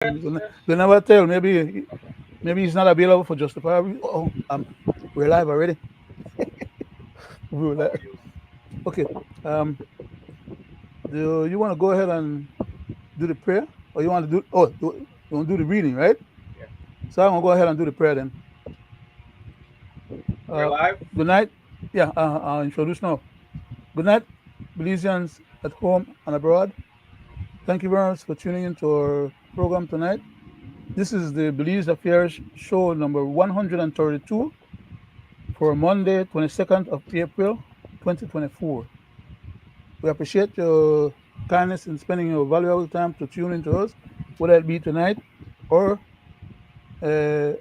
They never tell. Maybe he's not available for justifiable. Oh, we're live already. We were live. Okay. Um, do you want to go ahead and do the prayer, or you want to do? Oh, you want to do the reading, right? Yeah. So I'm gonna go ahead and do the prayer then. We're Uh, live. Good night. Yeah, I'll introduce now. Good night, Belizeans at home and abroad. Thank you very much for tuning into our program tonight. This is the Belize Affairs show number 132 for Monday, 22nd of April, 2024. We appreciate your kindness in spending your valuable time to tune into us, whether it be tonight or uh,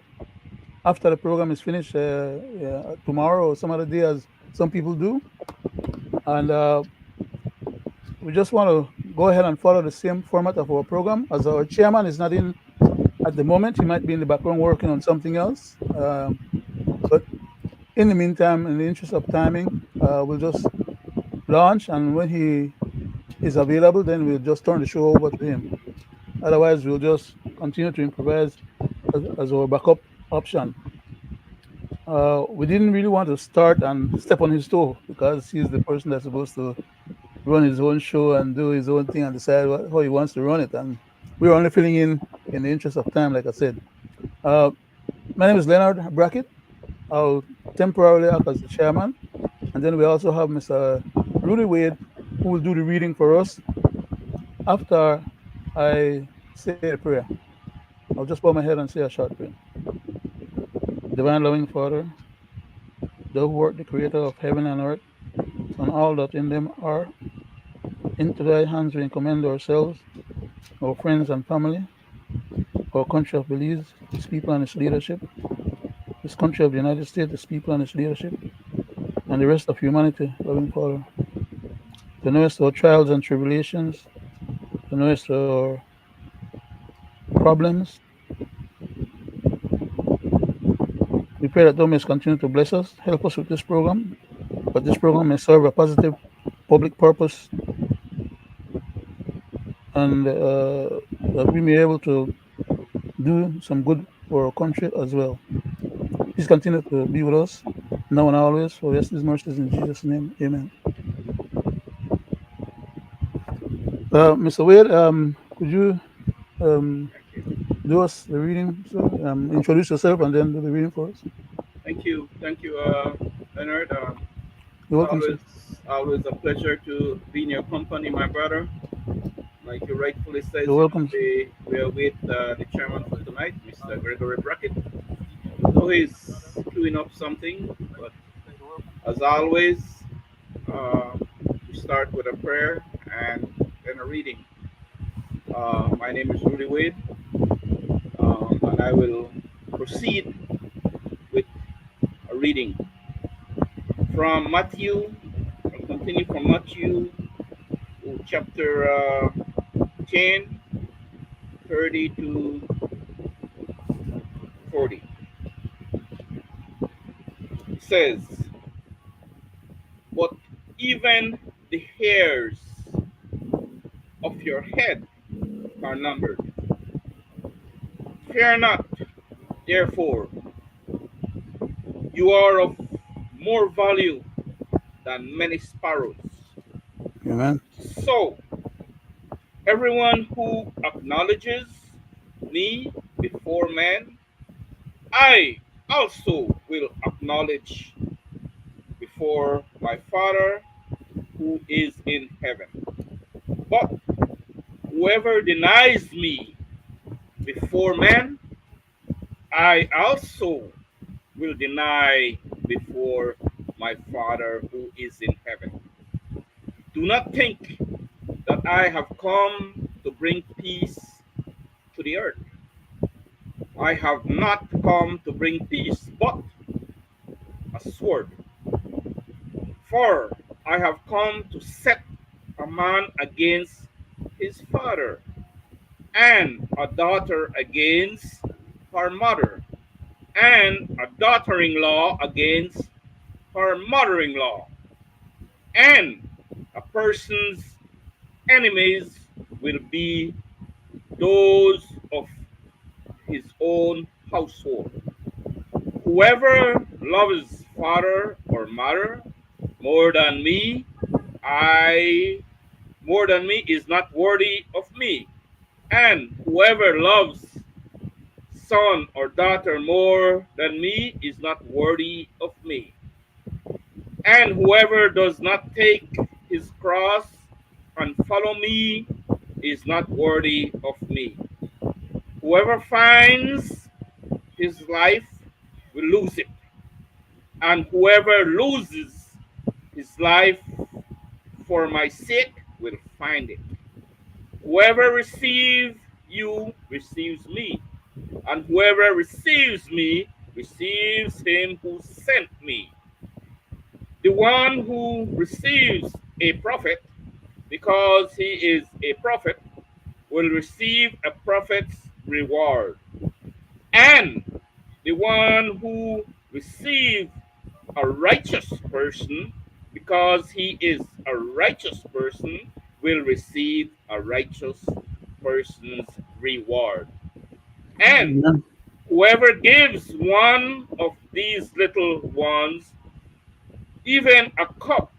after the program is finished tomorrow or some other day, as some people do. And we just want to go ahead and follow the same format of our program. As our chairman is not in at the moment, he might be in the background working on something else. But in the meantime, in the interest of timing, we'll just launch, and when he is available, then we'll just turn the show over to him. Otherwise, we'll just continue to improvise as our backup option. We didn't really want to start and step on his toe because he's the person that's supposed to run his own show and do his own thing and decide how he wants to run it. And we're only filling in the interest of time, like I said. Uh, my name is Leonard Brackett. I'll temporarily act as the chairman. And then we also have Mr. Roody Wade, who will do the reading for us after I say the prayer. I'll just bow my head and say a short prayer. Divine loving Father, thou who art the creator of heaven and earth, and all that in them are, into thy hands we commend ourselves, our friends and family, our country of Belize, its people and its leadership, this country of the United States, its people and its leadership, and the rest of humanity, loving Father. To know us our trials and tribulations, to know us our problems. We pray that thou mayest continue to bless us, help us with this program, that this program may serve a positive public purpose, and that we may be able to do some good for our country as well. Please continue to be with us now and always. For yes, these mercies in Jesus' name. Amen. Mr. Wade, could you um, Thank you. do us the reading? So, introduce yourself and then do the reading for us. Thank you. Thank you, Leonard. You're It's welcome, sir. always a pleasure to be in your company, my brother. Like you rightfully says, You're welcome, sir. we are with the chairman for tonight, Mr. Gregory Brackett. So he's queuing up something, but as always, uh, we start with a prayer and then a reading. My name is Rudy Wade, and I will proceed with a reading from Matthew. I'll continue from Matthew chapter 10, 30 to 40. It says, but even the hairs of your head are numbered. Fear not, therefore, you are of more value than many sparrows. Amen. So, everyone who acknowledges me before men, I also will acknowledge before my Father who is in heaven. But whoever denies me before men, I also will deny before my Father who is in heaven. Do not think that I have come to bring peace to the earth. I have not come to bring peace, but a sword. For I have come to set a man against his father, and a daughter against her mother, and a daughter in law against her mother in law, and a person's enemies will be those of his own household. Whoever loves father or mother more than me, I more than me is not worthy of me. And whoever loves son or daughter more than me is not worthy of me. And whoever does not take his cross and follow me is not worthy of me. Whoever finds his life will lose it, and whoever loses his life for my sake will find it. Whoever receives you receives me, and whoever receives me receives him who sent me. The one who receives a prophet, because he is a prophet, will receive a prophet's reward. And the one who receives a righteous person, because he is a righteous person, will receive a righteous person's reward. And Amen. whoever gives one of these little ones even a cup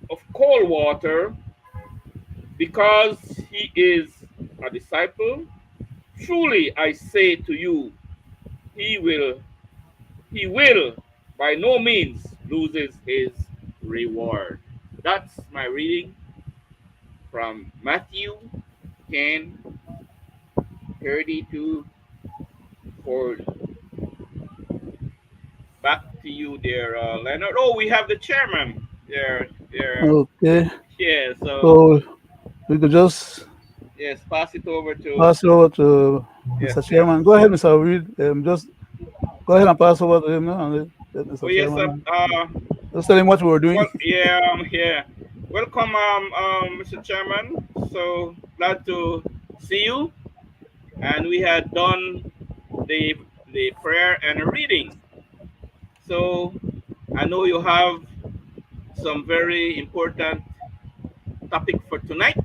of cold water, because he is a disciple, truly I say to you, he will he will by no means loses his reward. That's my reading from Matthew 10:30 to 40. Back to you there, Leonard. Oh, we have the chairman there. There. Okay. Yeah. So So we could just yes, pass it over to pass it over to yes, Mr. yes. Chairman. Go ahead, Mr. Reed. Just go ahead and pass over to him now, and let Oh Mr. yes, Chairman just tell him what we were doing. well, yeah, I'm here. Welcome, Mr. Chairman. So glad to see you. And we had done the the prayer and a reading. So I know you have some very important topic for tonight.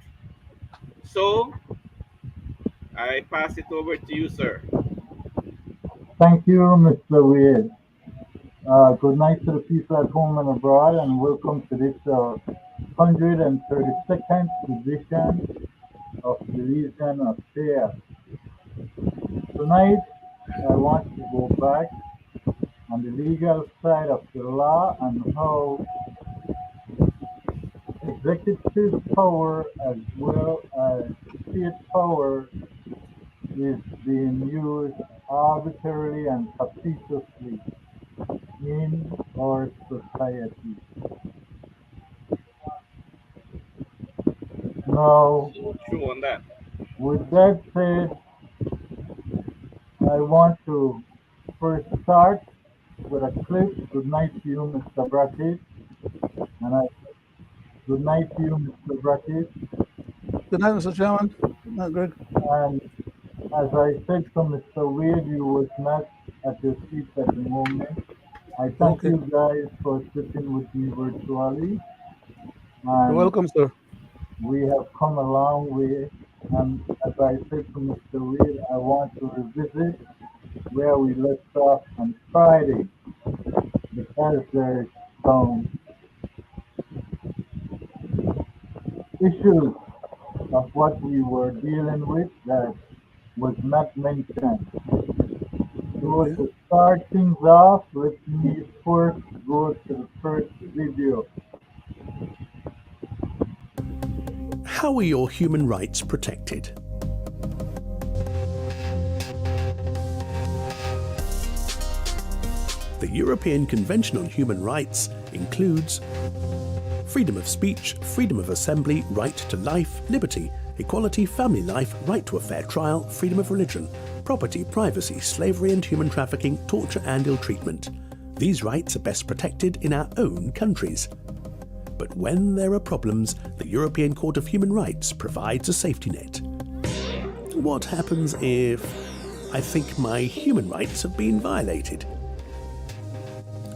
So I pass it over to you, sir. Thank you, Mr. Weir. Good night to the people at home and abroad, and welcome to this 132nd edition of Belizean Affair. Tonight, I want to go back on the legal side of the law and how executive power as well as state power is being used arbitrarily and capriciously in our society. Now, True on that. with that said, I want to first start with a clip. Good night to you, Mr. Brackett. And I good night to you, Mr. Brackett. Good night, Mr. Chairman. Good night, Greg. And as I said to Mr. Wade, you was not at your seat at the moment. I thank Okay. you guys for sitting with me virtually, You're and welcome, sir. we have come a long way. And as I said to Mr. Wade, I want to revisit where we left off on Friday because there's some issues of what we were dealing with that was not mentioned. So Okay. to start things off, let me first go to the first video. How are your human rights protected? The European Convention on Human Rights includes freedom of speech, freedom of assembly, right to life, liberty, equality, family life, right to a fair trial, freedom of religion, property, privacy, slavery and human trafficking, torture and ill-treatment. These rights are best protected in our own countries. But when there are problems, the European Court of Human Rights provides a safety net. What happens if I think my human rights have been violated?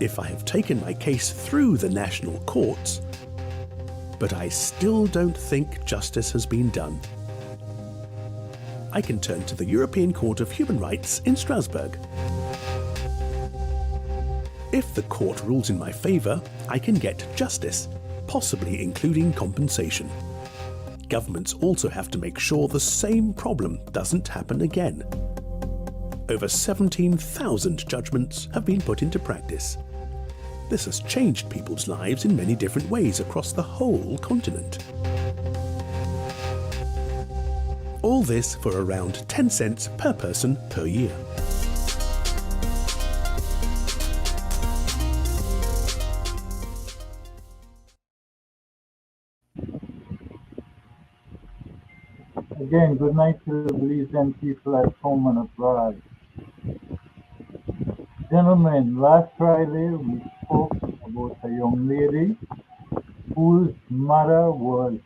If I have taken my case through the national courts, but I still don't think justice has been done? I can turn to the European Court of Human Rights in Strasbourg. If the court rules in my favour, I can get justice, possibly including compensation. Governments also have to make sure the same problem doesn't happen again. Over 17,000 judgments have been put into practice. This has changed people's lives in many different ways across the whole continent. All this for around 10 cents per person per year. Again, good night to the Belizean people at home and abroad. Gentlemen, last Friday we spoke about a young lady whose mother was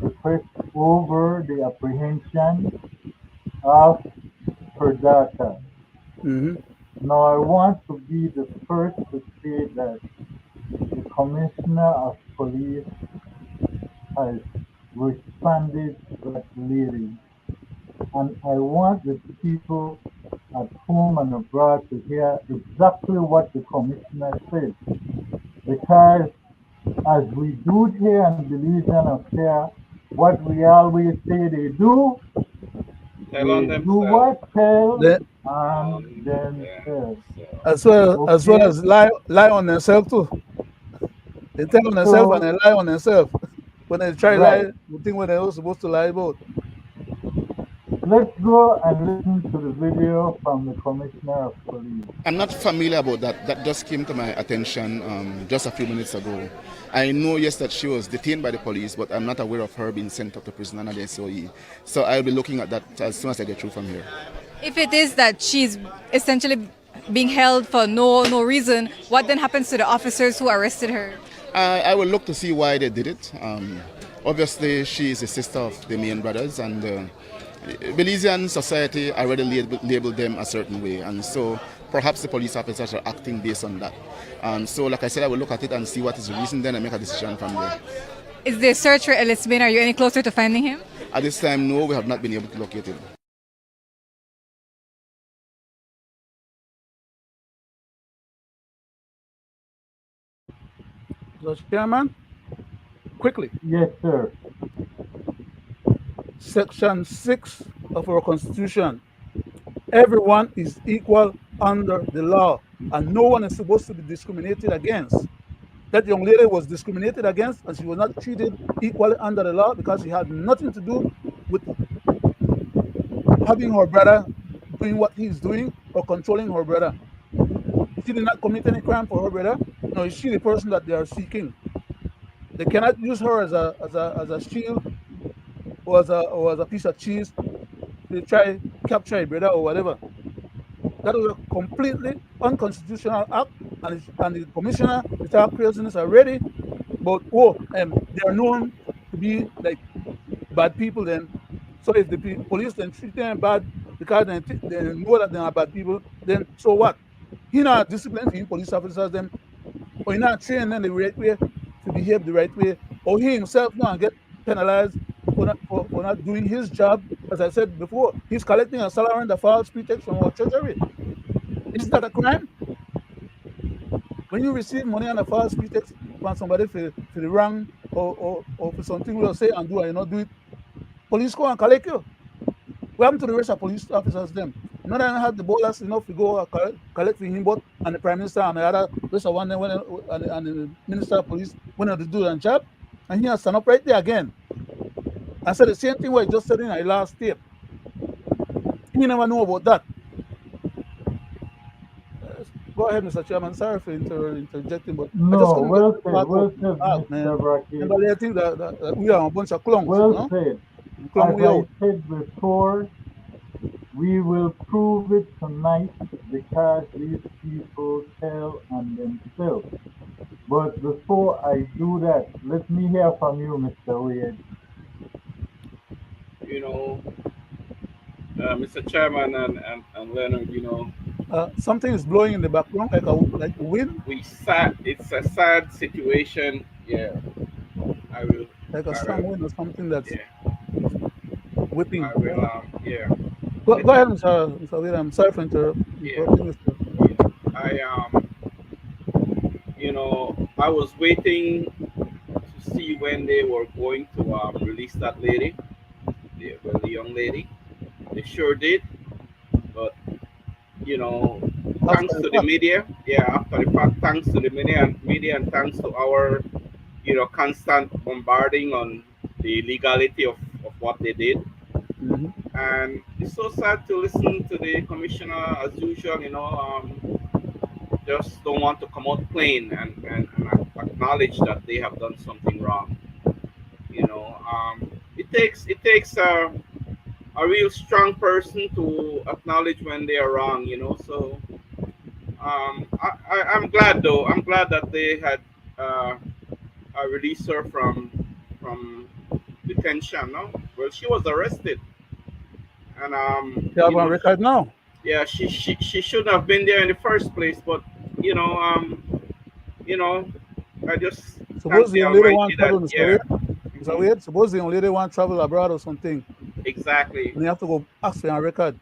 depressed over the apprehension of her daughter. Now I want to be the first to say that the Commissioner of Police has responded to that lady. And I want the people at home and abroad to hear exactly what the Commissioner said. Because as we do it here in Belizean affair, what we always say they do, Tell on they do themselves. what? Tell They, on themselves. as well Okay? as lie on themselves too. They tell on themselves and So, they lie on themselves. When they try lie, right. the thing when they were supposed to lie about. Let's go and listen to the video from the Commissioner of Police. I'm not familiar about that. That just came to my attention just a few minutes ago. I know, yes, that she was detained by the police, but I'm not aware of her being sent up to prison under the SOE. So I'll be looking at that as soon as I get through from here. If it is that she's essentially being held for no reason, what then happens to the officers who arrested her? I will look to see why they did it. Obviously, she is a sister of the main brothers, and Belizean society already labeled them a certain way, and so perhaps the police officers are acting based on that. So, like I said, I will look at it and see what is the reason, then I make a decision from there. Is there a search for Ellis Bin? Are you any closer to finding him? At this time, no, we have not been able to locate him. So, Chairman, quickly. Yes, sir. Section 6 of our Constitution. Everyone is equal under the law, and no one is supposed to be discriminated against. That young lady was discriminated against, and she was not treated equally under the law because she had nothing to do with having her brother doing what he's doing or controlling her brother. She did not commit any crime for her brother. No, is she the person that they are seeking? They cannot use her as a shield or as a piece of cheese to try capture a brother or whatever. That was a completely unconstitutional act, and the commissioner is our craziness already. But they are known to be like bad people then. So if the police then treat them bad because they know that they are bad people, then so what? He not disciplining police officers them, or he not training them the right way to behave the right way, or he himself now get penalized for not doing his job. As I said before, he's collecting a salary under false pretext from our treasury. Is that a crime? When you receive money under false pretext from somebody for the wrong or for something we'll say and do and you not do it, police go and collect you. What happened to the rest of police officers them? Not even have the ballast enough to go collect for him, but and the prime minister and the other rest of one and the minister of police when they do their job, and he has stand up right there again. I said the same thing what I just said in our last tape. He never know about that. Go ahead, Mr. Chairman. Sorry for interjecting, but no, I just couldn't well get said, Mr. Brackett. Everybody think that we are a bunch of clowns. Well said. Clown As we I out. said before, we will prove it tonight because these people tell on themselves. But before I do that, let me hear from you, Mr. Wade. You know, Mr. Chairman and Leonard, you know, Something is blowing in the background like a wind, it's a sad situation. Yeah, I will. like a strong wind or something that's. Yeah. whipping. I will, yeah. Go It, ahead, Mr. William. Sorry for yeah, interrupting you, sir. yeah. I, I was waiting to see when they were going to release that lady, the young lady. They sure did, but you know, After thanks the to the fact. media, yeah, after the fact, thanks to the media and thanks to our, constant bombarding on the legality of what they did. Hmm. And it's so sad to listen to the commissioner as usual, just don't want to come out plain and acknowledge that they have done something wrong. It takes a real strong person to acknowledge when they are wrong. So I'm glad though. I'm glad that they had uh, released her from detention. No, well, she was arrested, and You have on record now. yeah, she shouldn't have been there in the first place. But you know, um, you know, I just thank Suppose the the young lady Almighty want that travel, Mr. yeah, Wade. Mr. hmm Wade, suppose the young lady want travel abroad or something, exactly, and you have to go ask for your record.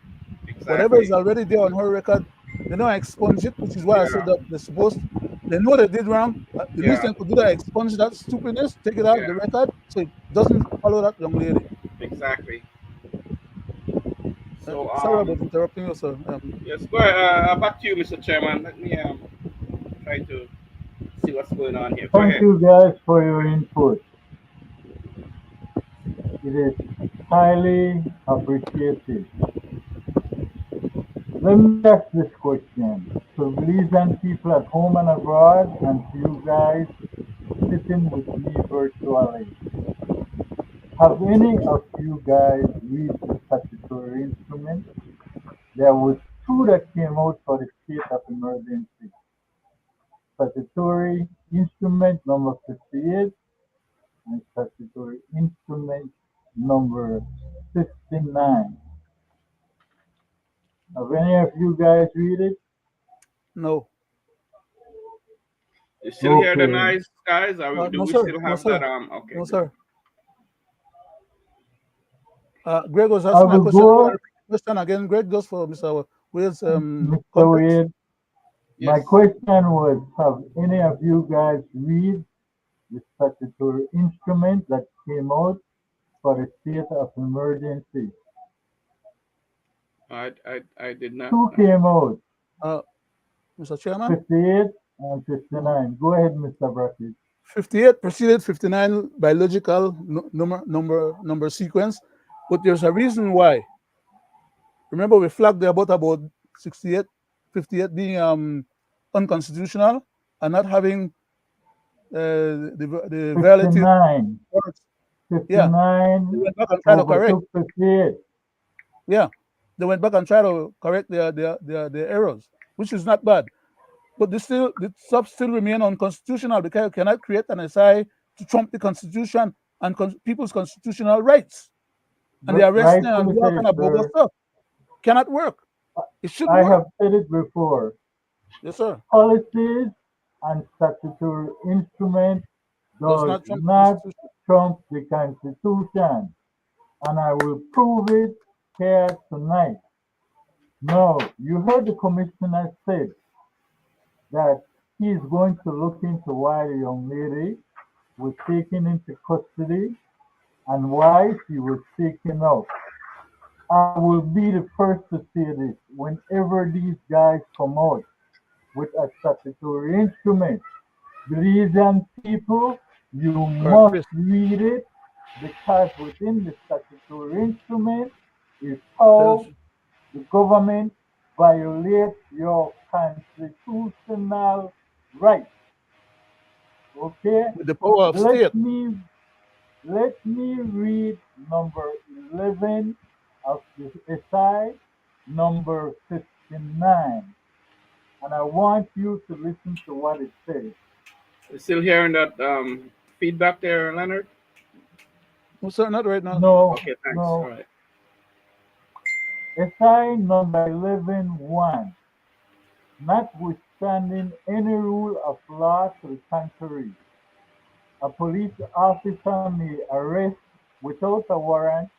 Whatever is exactly, already there on her record, they don't expunge it, which is why I said yeah, that they're supposed. They know they did wrong. The least yeah, they could do that expunge that stupidness, take it out of yeah, the record, so it doesn't follow that young lady. exactly. So Sorry about interrupting you, sir. yes, go ahead. Back to you, Mr. Chairman. Let me try to see what's going on here. Go Thank ahead. you guys for your input. It is highly appreciated. Let me ask this question to Belizean people at home and abroad, and to you guys sitting with me virtually. Have any of you guys read the statutory instrument? There was two that came out for the state of emergency. Statutory instrument number 58 and statutory instrument number 59. Have any of you guys read it? No, You still hear the Okay. noise, guys? Do no, we sir. still No, have that? sir. Okay, No, good. sir. Greg was I asking my will question. go, Repeat the question again, Greg, just for Mr. Wade's Mr. context. Wade. My Yes. question was, have any of you guys read the statutory instrument that came out for the state of emergency? I did not Two know. came out, Uh, Mr. Chairman, 58 and uh 59. Go ahead, Mr. Brackett. 58 preceded 59 by logical number sequence, but there's a reason why. Remember, we flagged about 68, 58 being unconstitutional and not having the validity of 59. words. Yeah, they 59 went back and tried to correct. overtook 58. Yeah, they went back and tried to correct their errors, which is not bad. But the stuff still remain unconstitutional because you cannot create an SI to trump the Constitution and people's constitutional rights. And they're arresting and Rightfully do all said, kind of bogus sir. stuff. Cannot work. It shouldn't I work. have said it before. Yes, sir. Policies and statutory instruments Does does not trump the not Constitution. trump the Constitution, and I will prove it here tonight. No, you heard the commissioner said that he is going to look into why the young lady was taken into custody and why she was taken out. I will be the first to say this whenever these guys come out with a statutory instrument. Belizean people, you must Chris, read it because within the statutory instrument is it tells how you the government violates your constitutional rights. Okay? with the power of Let state. me let me read number 11 of the SI number 59, and I want you to listen to what it says. You still hearing that feedback there, Leonard? No, sir, not right now. No, Okay, thanks. All no. right. SI number 11.1. Notwithstanding any rule of law to the contrary, a police officer may arrest without a warrant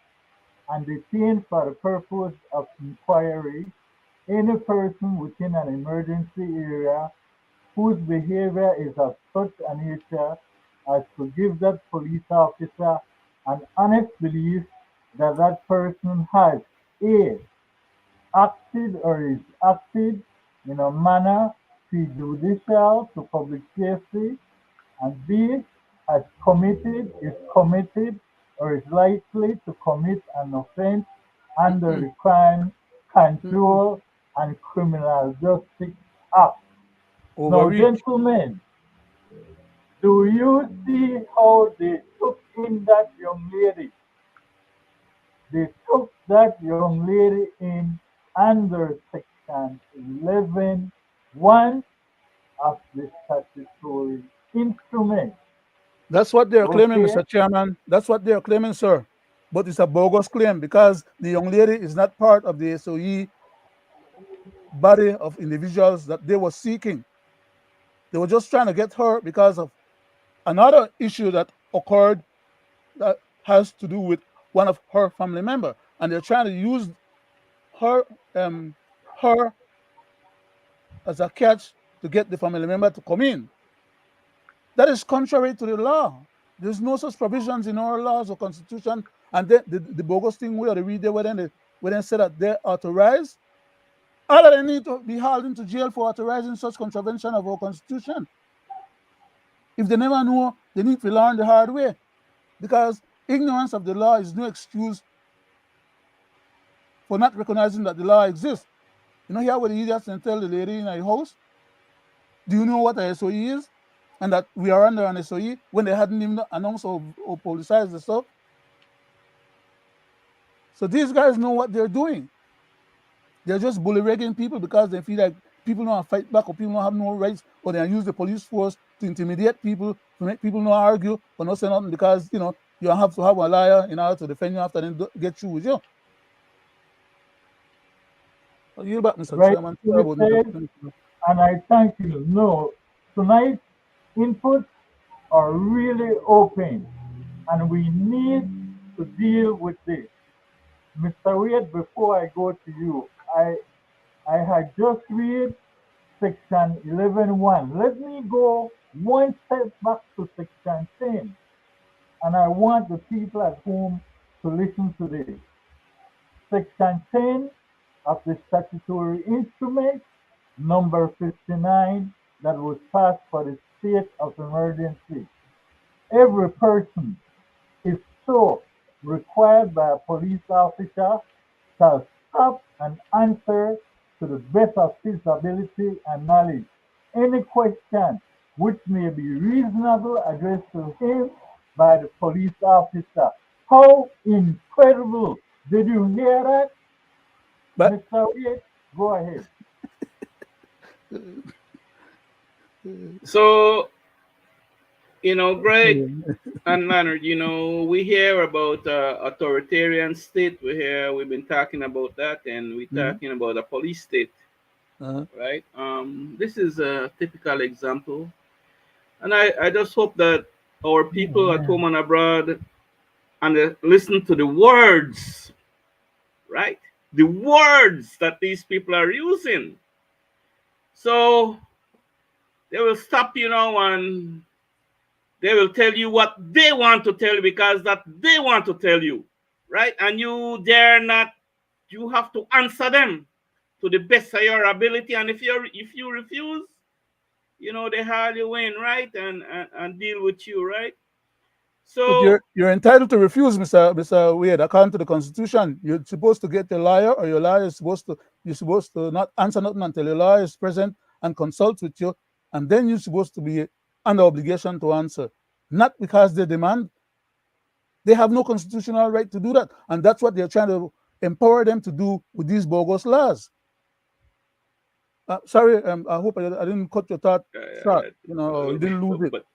and detain for the purpose of inquiry any person within an emergency area whose behavior is of such a nature as to give that police officer an honest belief that that person has A. acted or is acted in a manner prejudicial to public safety, and B. has committed, is committed, or is likely to commit an offense under the Crime Control and Criminal Justice Act. Now, Overreach. gentlemen, do you see how they took in that young lady? They took that young lady in under Section 11(1) of the statutory instrument. That's what they're claiming, Okay? Mr. Chairman. That's what they're claiming, sir. But it's a bogus claim because the young lady is not part of the SOE body of individuals that they were seeking. They were just trying to get her because of another issue that occurred that has to do with one of her family member, and they're trying to use her um her as a catch to get the family member to come in. That is contrary to the law. There's no such provisions in our laws or constitution. And then the bogus thing where they read there where they say that they authorize, all of them need to be hauled into jail for authorizing such contravention of our constitution. If they never know, they need to learn the hard way. Because ignorance of the law is no excuse for not recognizing that the law exists. You know, here where the idiots and tell the lady in her house, do you know what a SOE is? And that we are under an SOE when they hadn't even announced or publicized the stuff. So these guys know what they're doing. They're just bullyragging people because they feel like people don't fight back or people don't have no rights, or they use the police force to intimidate people, to make people not argue or not say nothing because, you know, you have to have a liar in order to defend you after then get through with you. I'll yield back, Mr. Chairman. Sorry Rightfully about the said, and I thank you. No, tonight's inputs are really open, and we need to deal with this. Mr. Wade, before I go to you, I had just read Section 11(1). Let me go one step back to Section 10, and I want the people at home to listen to this. Section 10 of the statutory instrument number 59 that was passed for the state of emergency. Every person, if so required by a police officer, shall stop and answer to the best of his ability and knowledge any question which may be reasonable addressed to him by the police officer. How incredible! Did you hear that, but Mr. Wade? Go ahead. So, Greg and Leonard, we hear about authoritarian state. We've been talking about that, and we're Mhm. talking about a police state, Uh-huh. right? This is a typical example, and I just hope that our people at home Amen. and abroad and listen to the words, right? The words that these people are using, so they will stop, and they will tell you what they want to tell you because that they want to tell you, right? And you dare not. You have to answer them to the best of your ability. And if you refuse, they hardly win, right? And deal with you, right? But So you're entitled to refuse, Mr. Wade. According to the Constitution, you're supposed to get a lawyer, or your lawyer is supposed to you're supposed to not answer nothing until your lawyer is present and consults with you, and then you're supposed to be under obligation to answer. Not because they demand. They have no constitutional right to do that, and that's what they're trying to empower them to do with these bogus laws. Sorry, I hope I didn't cut your thought short. You know, you didn't lose but it.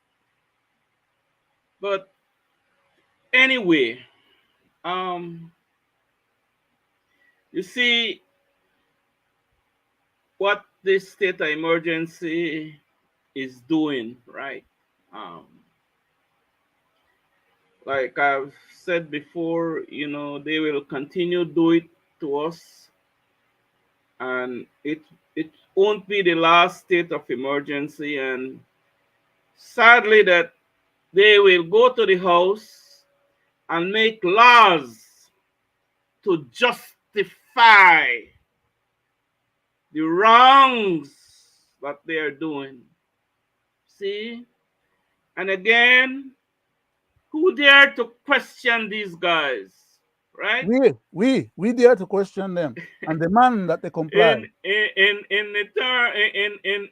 but anyway, um, you see what this state of emergency is doing, right? Um, Like I've said before, they will continue do it to us, and it won't be the last state of emergency. And sadly, that they will go to the house and make laws to justify the wrongs that they are doing. See? And again, who dare to question these guys? Right? We dare to question them and demand that they comply. In the term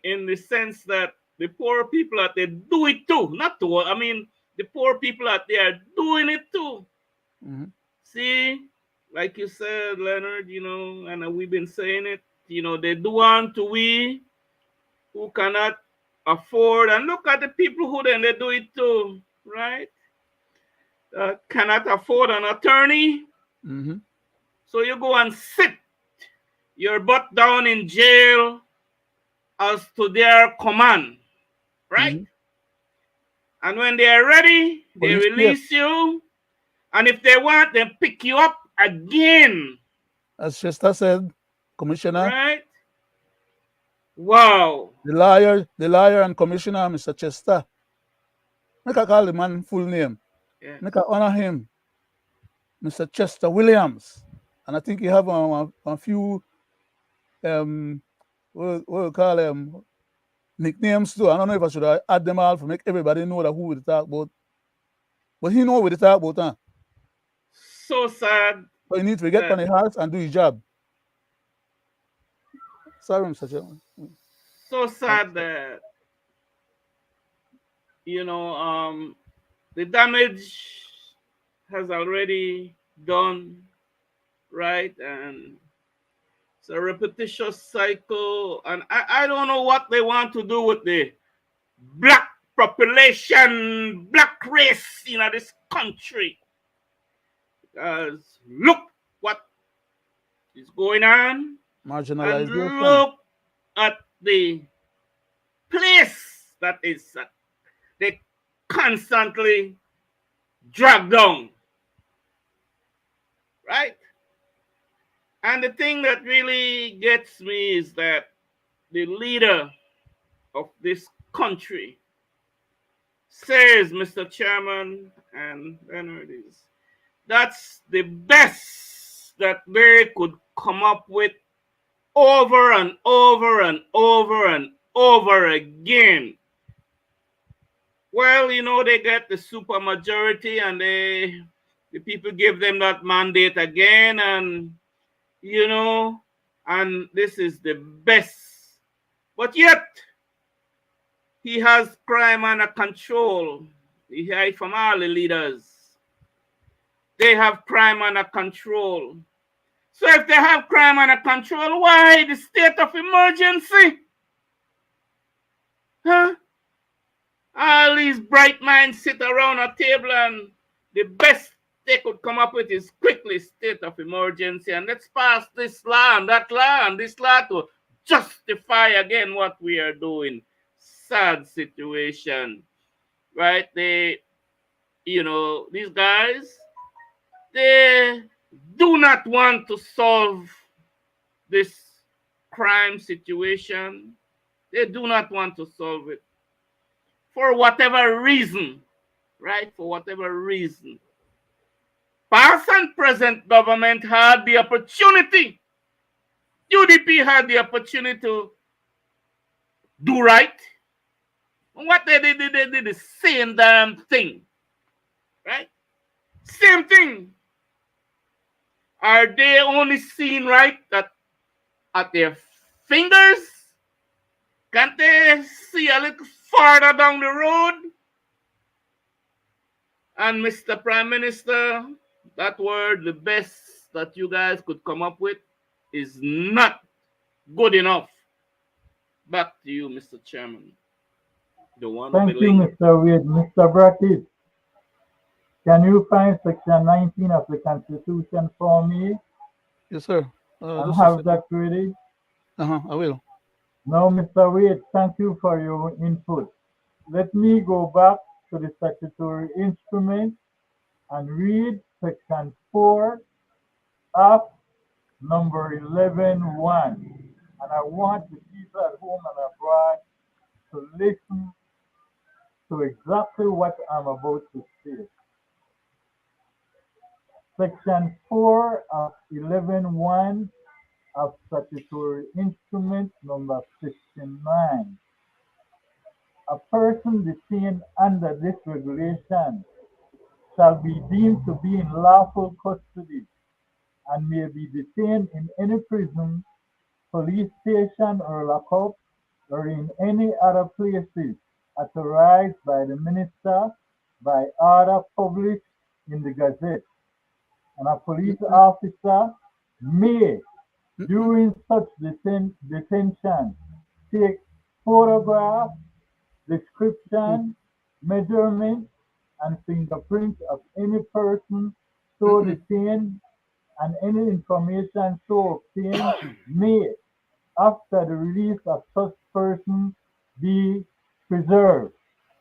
in the sense that the poor people out there do it too. Not to I mean the poor people out there are doing it too. Hmm. See, like you said, Leonard, and we've been saying it, they do unto we who cannot afford, and look at the people who then they do it too, right? Cannot afford an attorney, Hmm. so you go and sit your butt down in jail as to their command, right? Hmm. And when they are ready, they Police state, release you, and if they want, they pick you up again, as Chester said, Commissioner, right? Wow. the lawyer and commissioner, Mr. Chester. Make I call the man full name. Yes. Make I honor him, Mr. Chester Williams. And I think he have a few what we call nicknames too. I don't know if I should add them all to make everybody know that who we talk about. But he know what we talk about, huh? So sad So he need to get on that the horse and do his job. Sorry, Mr. Chairman. so sad that you know the damage has already done, right? And it's a repetitious cycle, and I don't know what they want to do with the black population, black race in this country. Because look what is going on, and Marginalization. look at the place that is they constantly drag down, right? And the thing that really gets me is that the leader of this country says, Mr. Chairman and Leonard, is that's the best that they could come up with over and over and over and over again. Well, they get the super majority, and the people give them that mandate again, and you know, and this is the best. But yet, he has crime under control. We hear it from all the leaders. They have crime under control. So if they have crime under control, why the state of emergency? Huh? All these bright minds sit around a table, and the best they could come up with is quickly state of emergency, and let's pass this law and that law and this law to justify again what we are doing. Sad situation, right? These guys, they do not want to solve this crime situation. They do not want to solve it for whatever reason, right? For whatever reason. Past and present government had the opportunity. UDP had the opportunity to do right. And what they did the same damn thing, right? Same thing. Are they only seeing right at their fingers? Can't they see a little farther down the road? And Mr. Prime Minister, that word, the best that you guys could come up with, is not good enough. Back to you, Mr. Chairman. Don't want to Thank you, believe. Mr. Wade. Mr. Brackett, can you find section 19 of the Constitution for me Yes, sir. and Just a have second. that ready? I will. Now, Mr. Wade, thank you for your input. Let me go back to the statutory instrument and read section 4 of number 11.1. And I want the people at home and abroad to listen to exactly what I'm about to say. Section 4 of 11.1 of Statutory Instrument number 59. A person detained under this regulation shall be deemed to be in lawful custody and may be detained in any prison, police station or lockup, or in any other places authorized by the minister by order published in the Gazette. And a police officer may, during such detention, take photographs, description, measurement, and fingerprints of any person so detained, and any information so obtained may, after the release of such person, be preserved.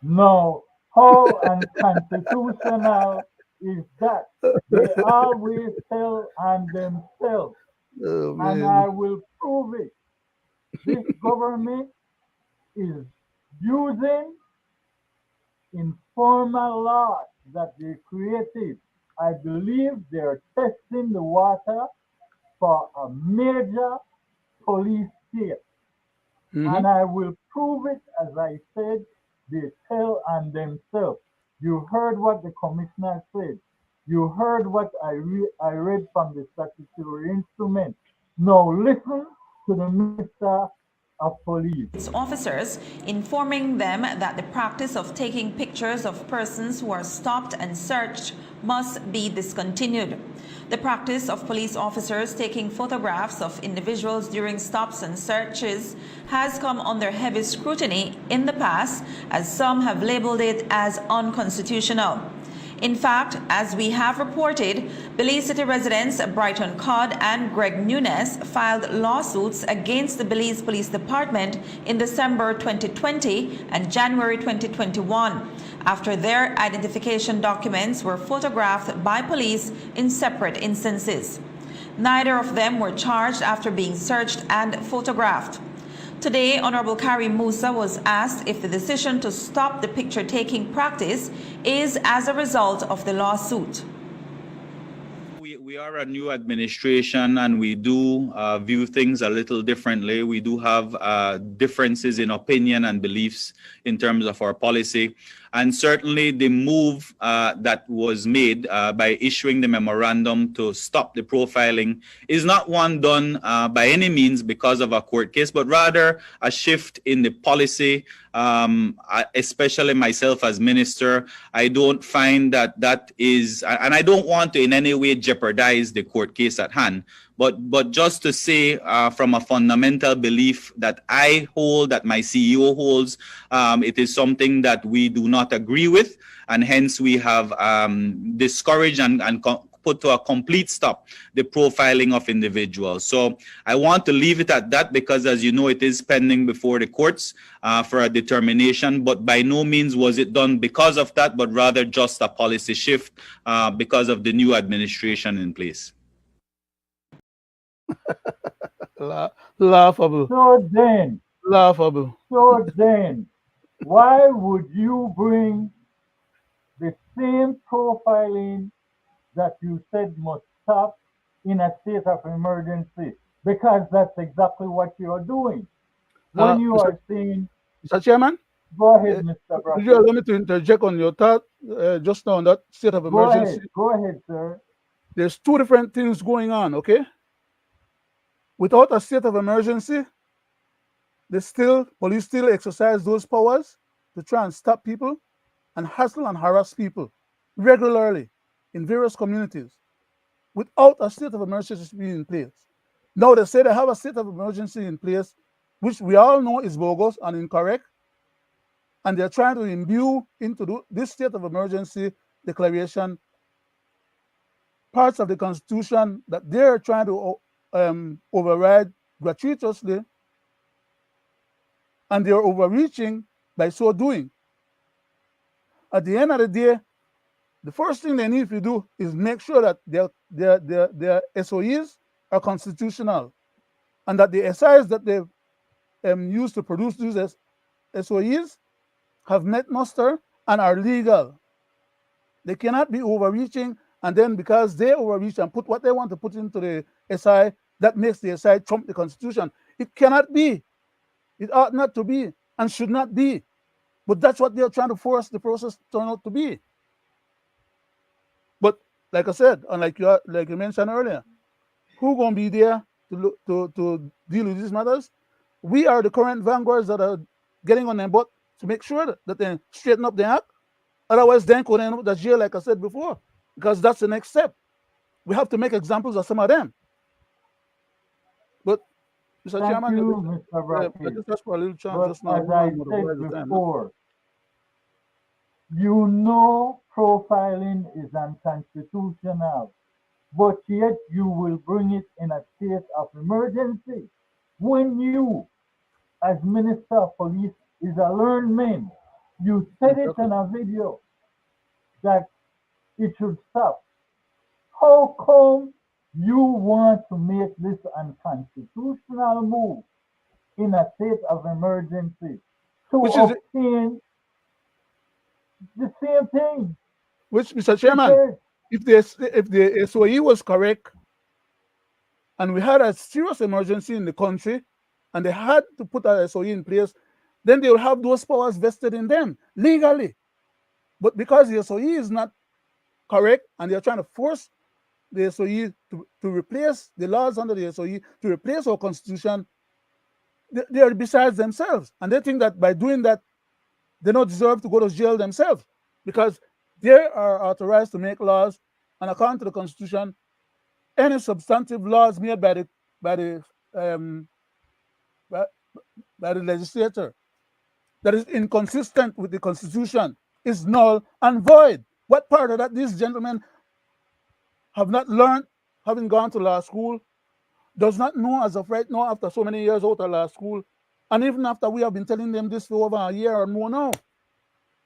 Now, how unconstitutional is that? They always tell on themselves, Oh, and I man. will prove it. This government is using informal laws that they created. I believe they're testing the water for a major police state. And I will prove it, as I said, they tell on themselves. You heard what the commissioner said. You heard what I read from the statutory instrument. Now listen to the Minister of Police. Officers, informing them that the practice of taking pictures of persons who are stopped and searched must be discontinued. The practice of police officers taking photographs of individuals during stops and searches has come under heavy scrutiny in the past, as some have labeled it as unconstitutional. In fact, as we have reported, Belize City residents Brighton Codd and Greg Nunes filed lawsuits against the Belize Police Department in December 2020 and January 2021 after their identification documents were photographed by police in separate instances. Neither of them were charged after being searched and photographed. Today, Honorable Kari Musa was asked if the decision to stop the picture-taking practice is as a result of the lawsuit. We are a new administration and we do view things a little differently. We do have differences in opinion and beliefs in terms of our policy. And certainly the move that was made by issuing the memorandum to stop the profiling is not one done by any means because of a court case, but rather a shift in the policy, especially myself as minister. I don't find that that is, and I don't want to in any way jeopardize the court case at hand. But just to say from a fundamental belief that I hold, that my CEO holds, it is something that we do not agree with, and hence we have discouraged and put to a complete stop the profiling of individuals. So I want to leave it at that because, as you know, it is pending before the courts for a determination, but by no means was it done because of that, but rather just a policy shift because of the new administration in place. Laughable. So then, Laughable. why would you bring the same profiling that you said must stop in a state of emergency? Because that's exactly what you are doing. When you are saying, Mr. Chairman, go ahead, Mr. could you Brackett. allow me to interject on your thought just now on that state of emergency? Go ahead, sir. There's two different things going on, okay? Without a state of emergency, police still exercise those powers to try and stop people and hassle and harass people regularly in various communities without a state of emergency being in place. Now they say they have a state of emergency in place, which we all know is bogus and incorrect, and they're trying to imbue into this state of emergency declaration parts of the Constitution that they're trying to override gratuitously, and they're overreaching by so doing. At the end of the day, the first thing they need to do is make sure that their SOEs are constitutional, and that the SIs that they've used to produce these SOEs have met muster and are legal. They cannot be overreaching, and then because they overreach and put what they want to put into the SI, that makes the SI trump the Constitution. It cannot be. It ought not to be and should not be. But that's what they're trying to force the process to turn out to be. But like I said, and like you mentioned earlier, who gonna be there to deal with these matters? We are the current vanguards that are getting on their butt to make sure that they straighten up the act. Otherwise, then could end up the jail, like I said before, because that's the next step. We have to make examples of some of them. But Mr. Thank Chairman, you, Mr. I Brackett. just asked for a little chance But just now. as We I don't want to said waste the time, no? before, you know profiling is unconstitutional, but yet you will bring it in a state of emergency. When you, as Minister of Police, is a learned man, you said it Exactly. in a video that it should stop. How come you want to make this unconstitutional move in a state of emergency to Which is obtain the same thing? which, Mr. He Chairman, said, if the SOE was correct and we had a serious emergency in the country and they had to put a SOE in place, then they will have those powers vested in them legally. But because the SOE is not correct and they're trying to force the SOE to replace the laws under the SOE, to replace our constitution, they are besides themselves. And they think that by doing that, they don't deserve to go to jail themselves because they are authorized to make laws. And according to the constitution, any substantive laws made by the um, by, by the legislator that is inconsistent with the constitution is null and void. What part of that these gentlemen have not learned, having gone to law school, does not know as of right now after so many years out of law school, and even after we have been telling them this for over a year or more now?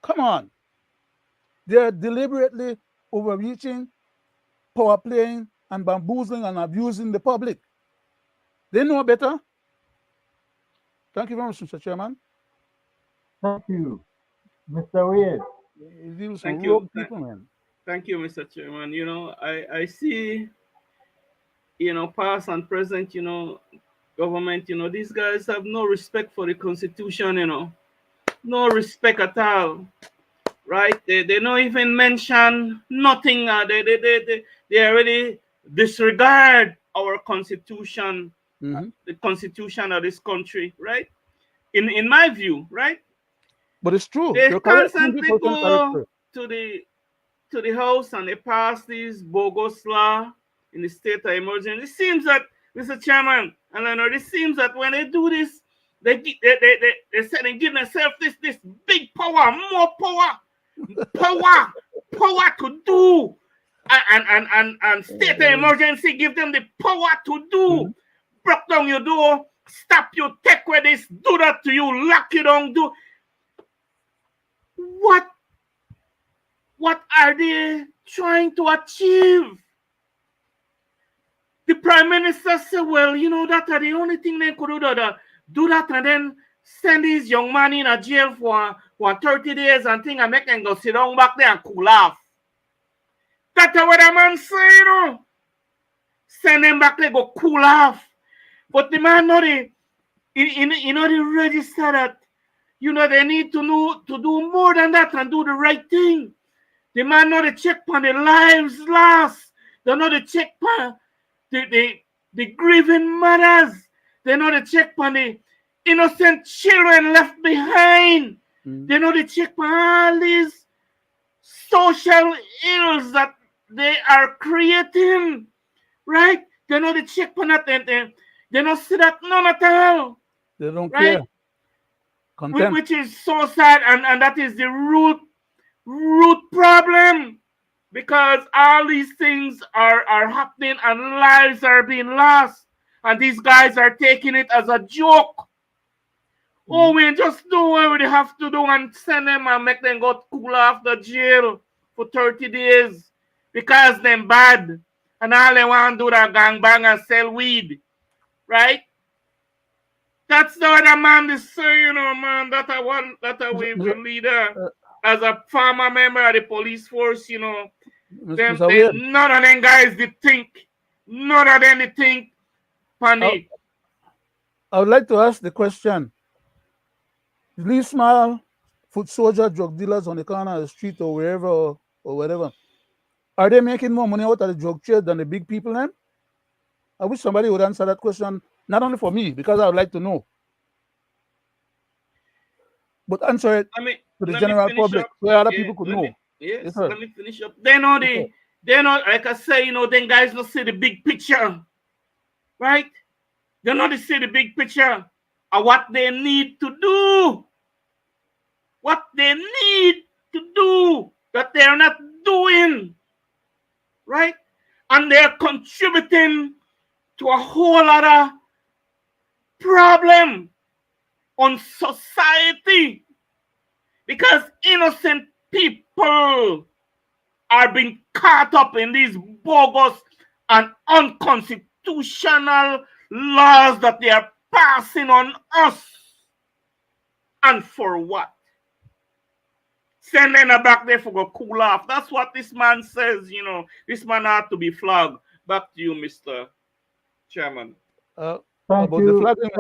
Come on. They're deliberately overreaching, power playing, and bamboozling and abusing the public. They know better. Thank you very much, Mr. Chairman. thank you, Mr. Wade. It deals with Thank rogue you. people, man. Thank you, Mr. Chairman. I see, past and present, government, these guys have no respect for the Constitution, no respect at all, right? They don't even mention nothing. They already disregard our Constitution, Mm-hmm. the Constitution of this country, right? In my view, right? But it's true. They You're correct, constantly 100% correct, go sir. to the house and they pass this bogus law in the state of emergency. It seems that, Mr. Chairman and Leonard, it seems that when they do this, they say they give themselves this big power, more power to do, and state of emergency give them the power to Mm-hmm. do. Break down your door, stop you, take away this, do that to you, lock you down, do what are they trying to achieve? The Prime Minister said, well, that are the only thing they could do that and then send these young man in a jail for 30 days and thing and make them go sit down back there and cool off. That's what the man say, Send them back there, go cool off. But the man know the register that, they need to do more than that and do the right thing. The man know the check on the lives lost. They know the check on the grieving mothers. They know the check on the innocent children left behind. Mm-hmm. They know the check on all these social ills that they are creating. Right? They know the check on that. They don't see that none at all. They don't right? care. Contempt. Which is so sad, and that is the root problem, because all these things are happening and lives are being lost, and these guys are taking it as a joke. Oh, we just do what we have to do and send them and make them go cool off the jail. for 30 days because them bad and all they want to do that gangbang and sell weed, right? That's the other man they say, you know, man, that I want, that I Mr. will leader uh, as a former member of the police force, you know. Mr. They, Wade, none of them guys they think, none of them they think, I, Panny. I would like to ask the question: these small foot soldier drug dealers on the corner of the street or wherever or whatever, are they making more money out of the drug trade than the big people then? I wish somebody would answer that question, not only for me, because I would like to know, but answer it Let me to the let me general finish public up. so other Yeah, people could know. Yes, sir. let me finish up. They know Yes, sir. they know, like I say, you know, them guys don't see the big picture, right? They know they see the big picture of what they need to do, what they need to do that they're not doing, right? And they're contributing to a whole lot of problem on society because innocent people are being caught up in these bogus and unconstitutional laws that they are passing on us. And for what? Sending her back there for go cool off. That's what this man says, you know. This man had to be flogged. Back to you, Mr. Chairman. Uh, Thank about the you, flagging,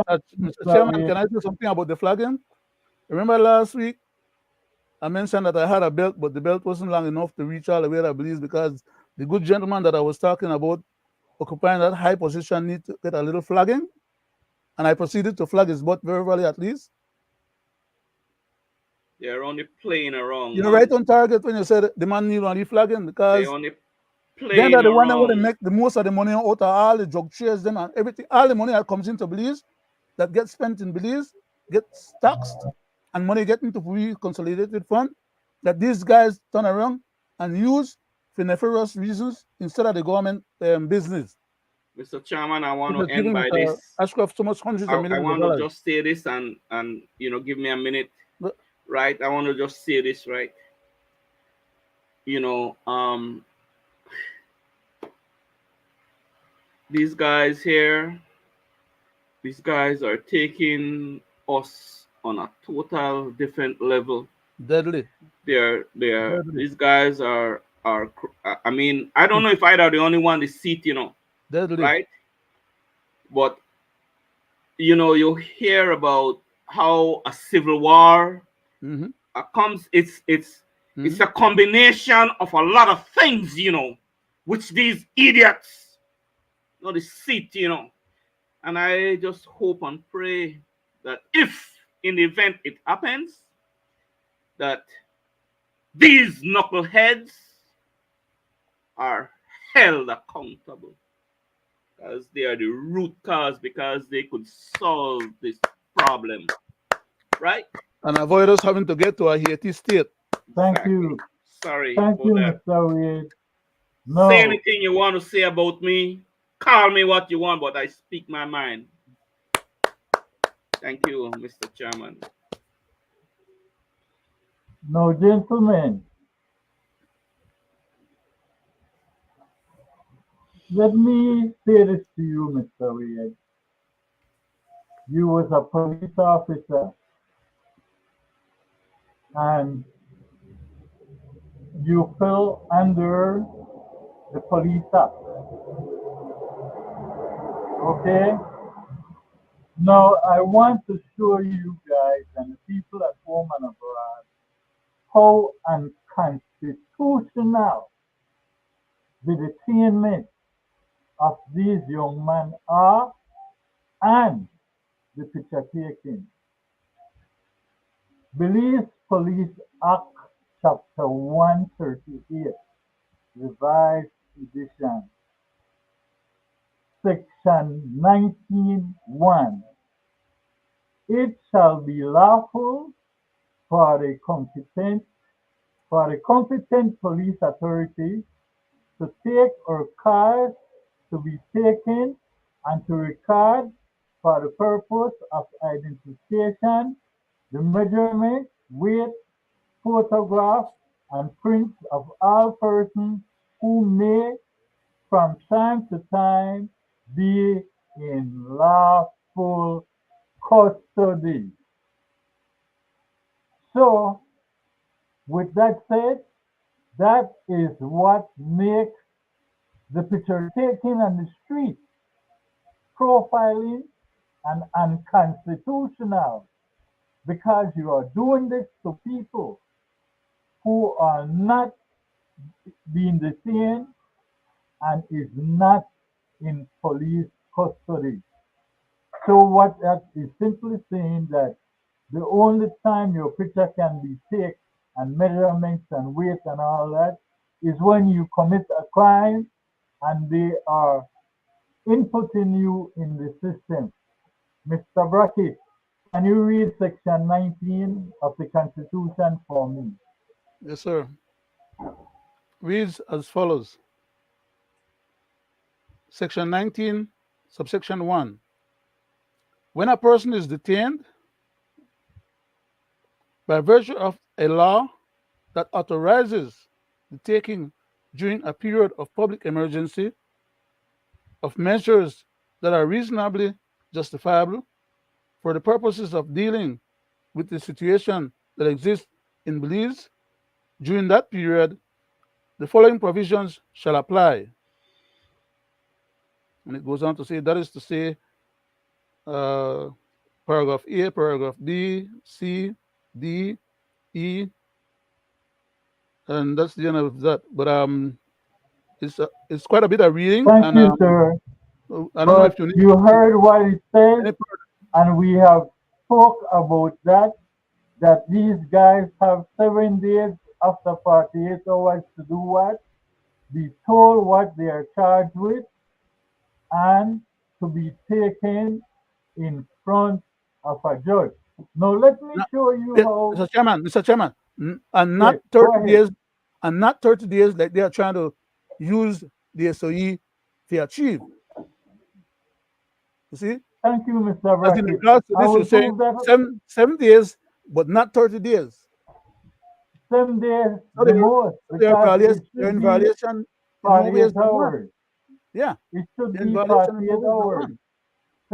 Mr. Mr. Chairman, Wade. can I say something about the flagging? Remember last week I mentioned that I had a belt, but the belt wasn't long enough to reach all the way to Belize because the good gentleman that I was talking about occupying that high position need to get a little flagging, and I proceeded to flag his butt verbally at least. They're only playing around, You're right man. on target when you said the man need only flagging They because only then they're playing the one that want to around. make the most of the money out of all the drug trades, them and everything. All the money that comes into Belize, that gets spent in Belize, gets taxed, and money get into free consolidated fund that these guys turn around and use for nefarious reasons instead of the government business, Mr. Chairman, I want which to is end giving by Mr. this. Ashcroft so much hundreds of I millions of want to dollars. just say this and you know give me a minute, But right? I want to just say this, right? You know, these guys here, these guys are taking us on a total different level. deadly, They're deadly, these guys are. I mean, I don't know if either the only one they see it, you know, deadly. right? But you know, you hear about how a civil war Mm-hmm. comes. It's Mm-hmm. a combination of a lot of things, you know, which these idiots, you know, they see it, you know. And I just hope and pray that if in the event it happens, that these knuckleheads are held accountable because they are the root cause because they could solve this problem, right? And avoid us having to get to a Haiti state. Thank Exactly. you. Sorry Thank about you, that. Mr. Wade. Say No, anything you want to say about me. Call me what you want, but I speak my mind. Thank you, Mr. Chairman. no, gentlemen. Let me say this to you, Mr. Wade. You was a police officer and you fell under the Police Act. Okay? Now I want to show you guys and the people at home and abroad how unconstitutional the detainment of these young men are and the picture taking. Belize Police Act Chapter 138, Revised Edition, Section 19(1). It shall be lawful for the competent police authority to take or cause to be taken and to record for the purpose of identification, the measurement, weight, photograph, and prints of all persons who may from time to time be in lawful custody. So, with that said, that is what makes the picture taking on the street, profiling, and unconstitutional because you are doing this to people who are not being detained and is not in police custody. So what that is simply saying that the only time your picture can be taken and measurements and weight and all that is when you commit a crime and they are inputting you in the system. Mr. Brackett, can you read section 19 of the Constitution for me? Yes, sir. Reads as follows. Section 19, subsection 1. When a person is detained by virtue of a law that authorizes the taking during a period of public emergency of measures that are reasonably justifiable for the purposes of dealing with the situation that exists in Belize during that period, the following provisions shall apply. And it goes on to say, that is to say, uh, paragraph A, paragraph B, C, D, E, and that's the end of that. But it's quite a bit of reading, Thank and you, sir. I don't know But if you need you heard what it says, any further. and we have spoke about that these guys have 7 days after 48 hours to do what? Be told what they are charged with and to be taken in front of a judge. Now let me Not, show you how. Mr. Chairman, and Yes, not go 30 ahead. days, and not 30 days that they are trying to use the SOE to achieve. You see, Thank you, Mr. as in Brackett. regards to I this, you're will saying prove that 7 days, but not 30 days. 7 days So the most they are because violation, it they're should in be violation in more ways 48 than one. hours. Yeah, It should they're in be violation in 48 more ways than hours. one.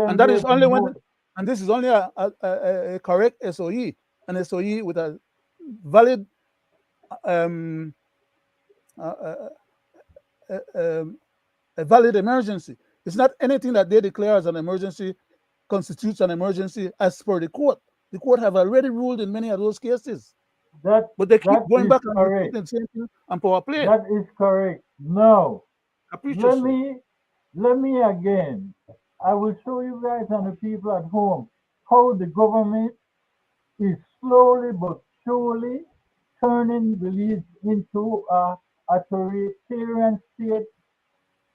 And Seven that is days the only when, most. and this is only a correct SOE, an SOE with a valid, um, uh, uh, a valid emergency. It's not anything that they declare as an emergency constitutes an emergency as per the court. The court have already ruled in many of those cases, That but they keep that going is back and correct. repeating the same thing and power play. That is correct. Now, let Capriciously. me let me again. I will show you guys and the people at home how the government is slowly but surely turning Belize into a authoritarian state,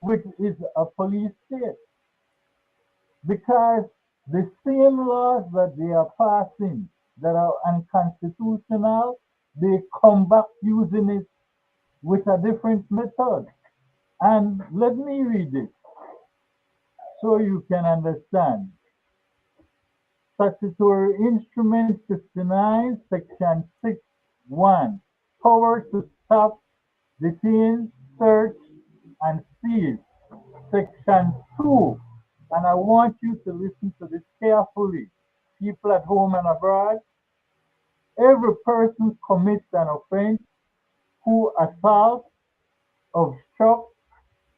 which is a police state. Because the same laws that they are passing that are unconstitutional, they come back using it with a different method. And let me read it so you can understand. Statutory Instrument 59, Section 6, 1. Power to stop, detain, search, and seize. Section 2. And I want you to listen to this carefully. People at home and abroad, every person commits an offense who assaults, obstructs,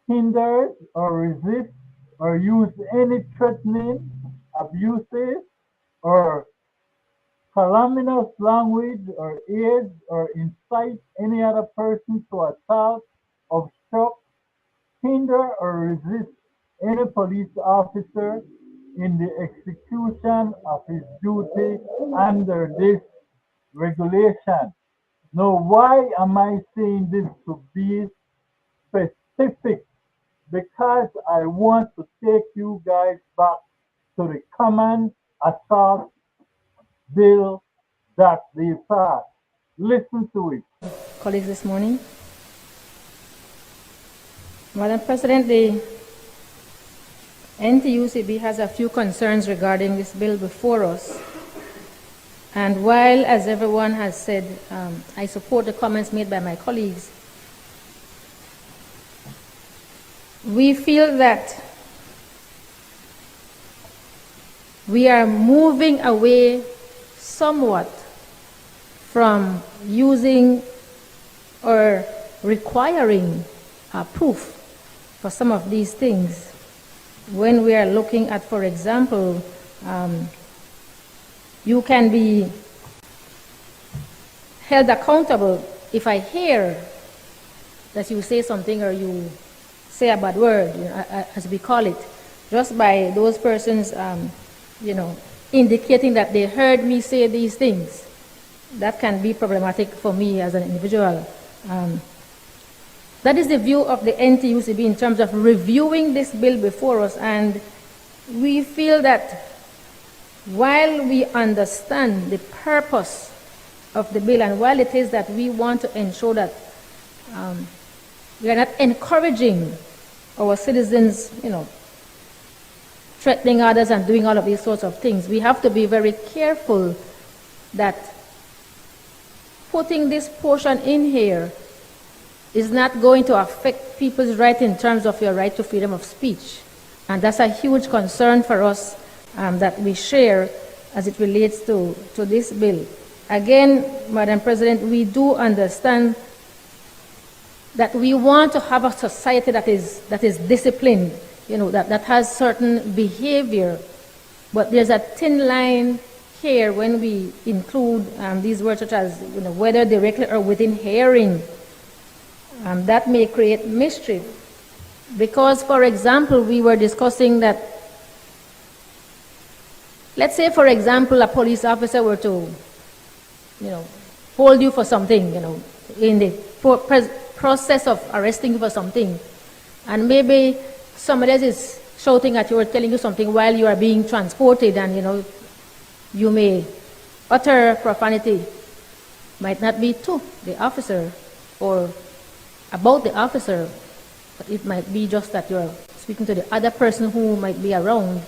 hinders, or resists, or use any threatening, abusive, or calumnious language, or aids, or incite any other person to assault, obstruct, hinder, or resist any police officer in the execution of his duty under this regulation. Now, why am I saying this to be specific? Because I want to take you guys back to the common assault bill that they passed. Listen to it. Colleagues this morning. Madam President, the NTUCB has a few concerns regarding this bill before us. And while, as everyone has said, I support the comments made by my colleagues, we feel that we are moving away somewhat from using or requiring proof for some of these things. When we are looking at, for example, you can be held accountable if I hear that you say something or you say a bad word, as we call it, just by those persons, indicating that they heard me say these things. That can be problematic for me as an individual. That is the view of the NTUCB in terms of reviewing this bill before us, and we feel that while we understand the purpose of the bill, and while it is that we want to ensure that we are not encouraging our citizens, threatening others and doing all of these sorts of things, we have to be very careful that putting this portion in here is not going to affect people's right in terms of your right to freedom of speech. And that's a huge concern for us that we share as it relates to this bill. Again, Madam President, we do understand that we want to have a society that is disciplined, that has certain behavior, but there's a thin line here when we include these words such as, whether directly or within hearing. That may create mischief. Because, for example, we were discussing that, let's say, for example, a police officer were to, hold you for something, in the process of arresting you for something, and maybe somebody else is shouting at you or telling you something while you are being transported, and, you may utter profanity, might not be to the officer or about the officer, but it might be just that you're speaking to the other person who might be around.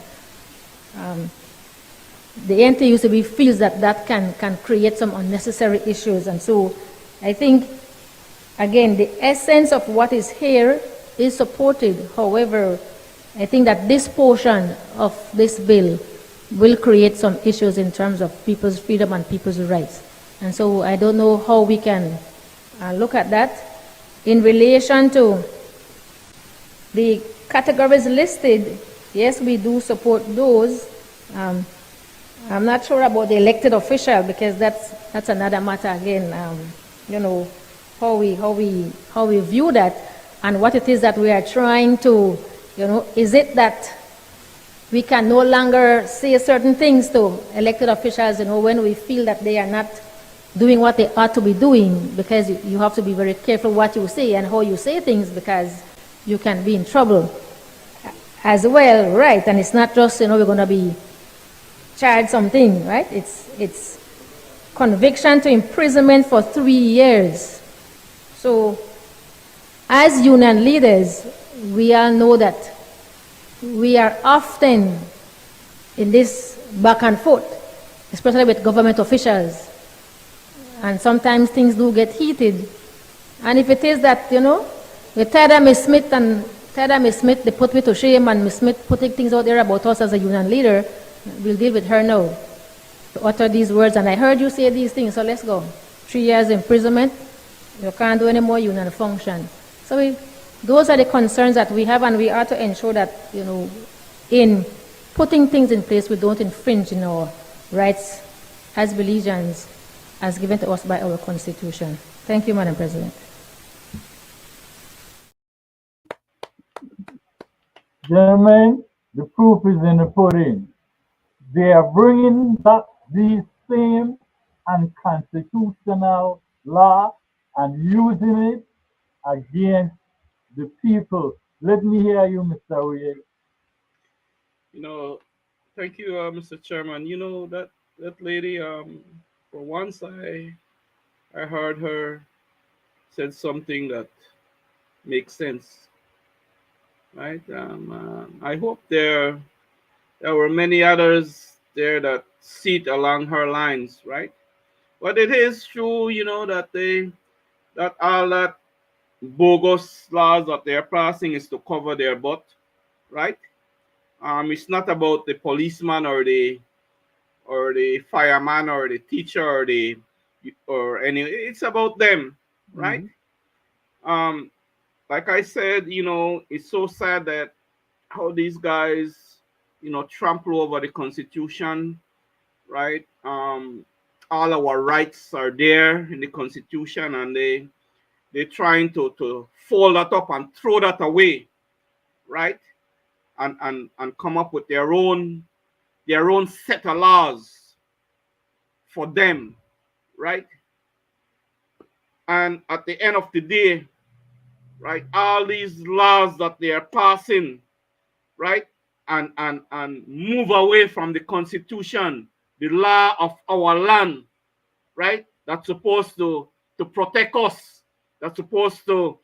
The NTUCB feels that can create some unnecessary issues, and so I think, again, the essence of what is here is supported. However, I think that this portion of this bill will create some issues in terms of people's freedom and people's rights. And so I don't know how we can look at that. In relation to the categories listed, yes, we do support those. I'm not sure about the elected official, because that's another matter again. How we view that and what it is that we are trying to, is it that we can no longer say certain things to elected officials, when we feel that they are not doing what they ought to be doing, because you have to be very careful what you say and how you say things, because you can be in trouble as well, right? And it's not just, we're going to be charged something, right? It's conviction to imprisonment for 3 years. So as union leaders, we all know that we are often in this back and forth, especially with government officials. And sometimes things do get heated. And if it is that, with Tada Miss Smith and Tada Miss Smith, they put me to shame, and Miss Smith putting things out there about us as a union leader, we'll deal with her now to utter these words. And I heard you say these things, so let's go. 3 years imprisonment, you can't do any more union function. So those are the concerns that we have, and we are to ensure that, in putting things in place, we don't infringe on our rights as Belizeans, as given to us by our Constitution. Thank you, Madam President. Gentlemen, the proof is in the pudding. They are bringing back these same unconstitutional law and using it against the people. Let me hear you, Mr. Ray. Thank you, Mr. Chairman. That lady, for once I heard her said something that makes sense, right? I hope there were many others there that sit along her lines, right? But it is true, that that all that bogus laws that they're passing is to cover their butt, right? It's not about the policeman or the fireman or the teacher or any. It's about them, right? Mhm. Um, like I said, it's so sad that how these guys, trample over the Constitution, right? All our rights are there in the Constitution, and they're trying to fold that up and throw that away, right? And come up with their own set of laws for them, right? And at the end of the day, right, all these laws that they are passing, right, and move away from the Constitution, the law of our land, right, that's supposed to protect us, that's supposed to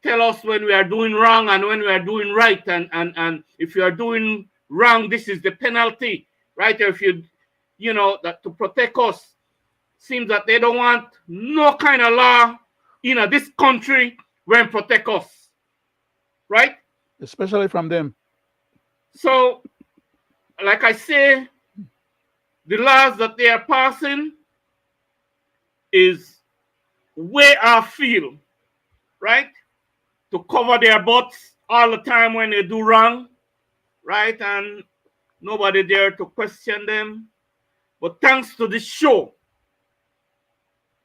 tell us when we are doing wrong and when we are doing right, and if you are doing wrong, this is the penalty, right? Or if that to protect us. Seems that they don't want no kind of law this country when protect us, right? Especially from them. So, like I say, the laws that they are passing is way off field, right? To cover their butts all the time when they do wrong, right? And nobody there to question them. But thanks to this show,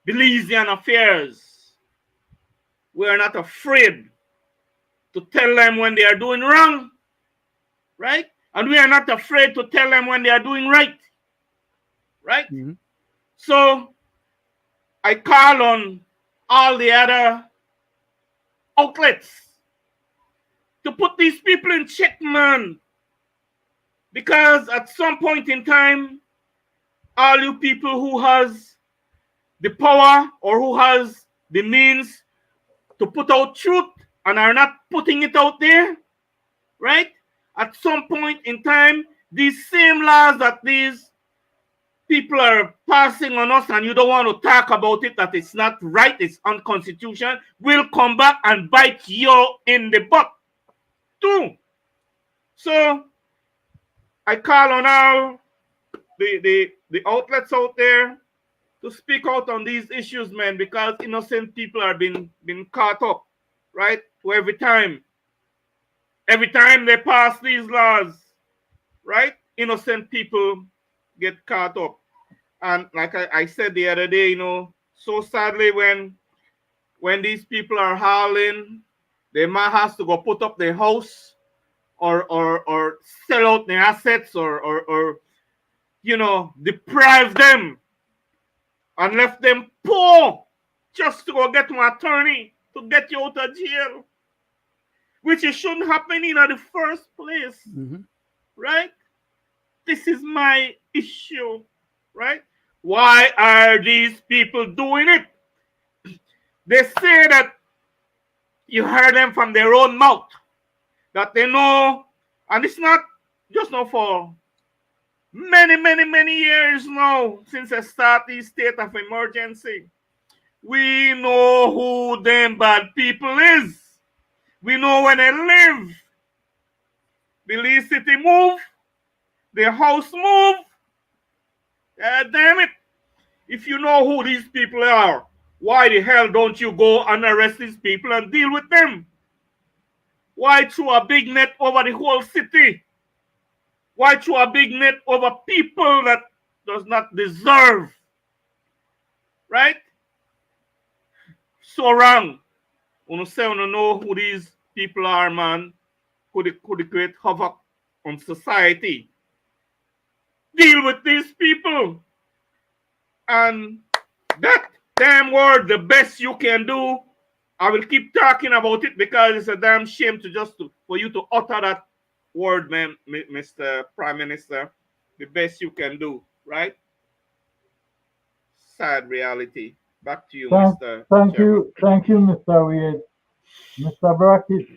Belizean Affairs, we are not afraid to tell them when they are doing wrong, right? And we are not afraid to tell them when they are doing right, right? Mhm. So I call on all the other outlets to put these people in check, man. Because at some point in time, all you people who has the power or who has the means to put out truth and are not putting it out there, right? At some point in time, these same laws that these people are passing on us and you don't want to talk about it, that it's not right, it's unconstitutional, will come back and bite you in the butt too. So I call on all the outlets out there to speak out on these issues, man, because innocent people are being caught up, right? So every time they pass these laws, right, innocent people get caught up. And like I said the other day, so sadly when these people are hauling, they might have to go put up their house or sell out their assets or deprive them and left them poor just to go get an attorney to get you out of jail, which it shouldn't happen in the first place, Mhm. right? This is my issue, right? Why are these people doing it? They say that you heard them from their own mouth, that they know, and it's not just not for many, many, many years now since I started the state of emergency. We know who them bad people is. We know where they live. Belize City move, the house move. Damn it. If you know who these people are, why the hell don't you go and arrest these people and deal with them? Why throw a big net over the whole city? Why throw a big net over people that does not deserve? Right? So wrong. Wanna say wanna know who these people are, man. Could create havoc on society. Deal with these people. And that damn word, the best you can do, I will keep talking about it because it's a damn shame for you to utter that word, man, Mr. Prime Minister. The best you can do, right? Sad reality. Back to you, Thank, Mr. thank Chairman. you, thank you, Mr. Reid. Mr. Brackett,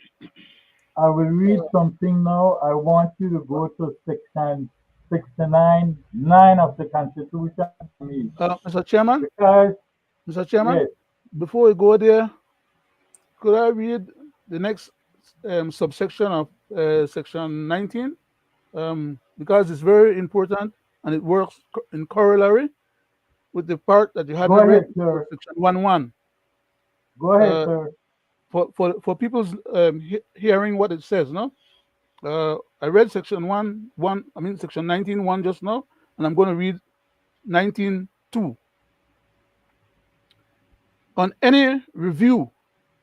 I will read something now. I want you to go to section 69(9) of the Constitution for me. Mr. Chairman, Because, Mr. Chairman, yes, before we go there, could I read the next subsection of section 19? Because it's very important and it works in corollary with the part that you go haven't read, ahead, sir. section 1.1. Go ahead, Uh, sir. for people's hearing what it says, no? I read section 1, I mean section 19.1 just now, and I'm going to read 19.2. On any review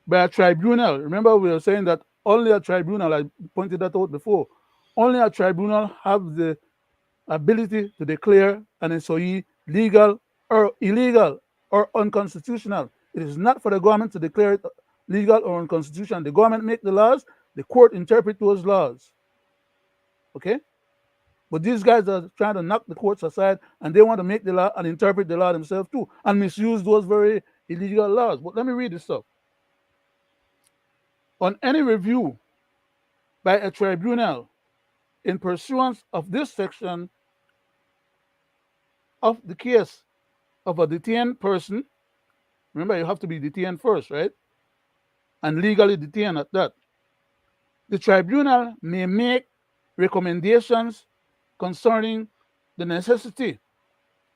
by a tribunal, remember we were saying that only a tribunal, I pointed that out before, only a tribunal have the ability to declare an SOE legal or illegal or unconstitutional. It is not for the government to declare it legal or unconstitutional. The government make the laws, the court interpret those laws. Okay? But these guys are trying to knock the courts aside and they want to make the law and interpret the law themselves too and misuse those very illegal laws. But let me read this stuff. On any review by a tribunal in pursuance of this section of the case of a detained person, remember you have to be detained first, right? And legally detained at that. The tribunal may make recommendations concerning the necessity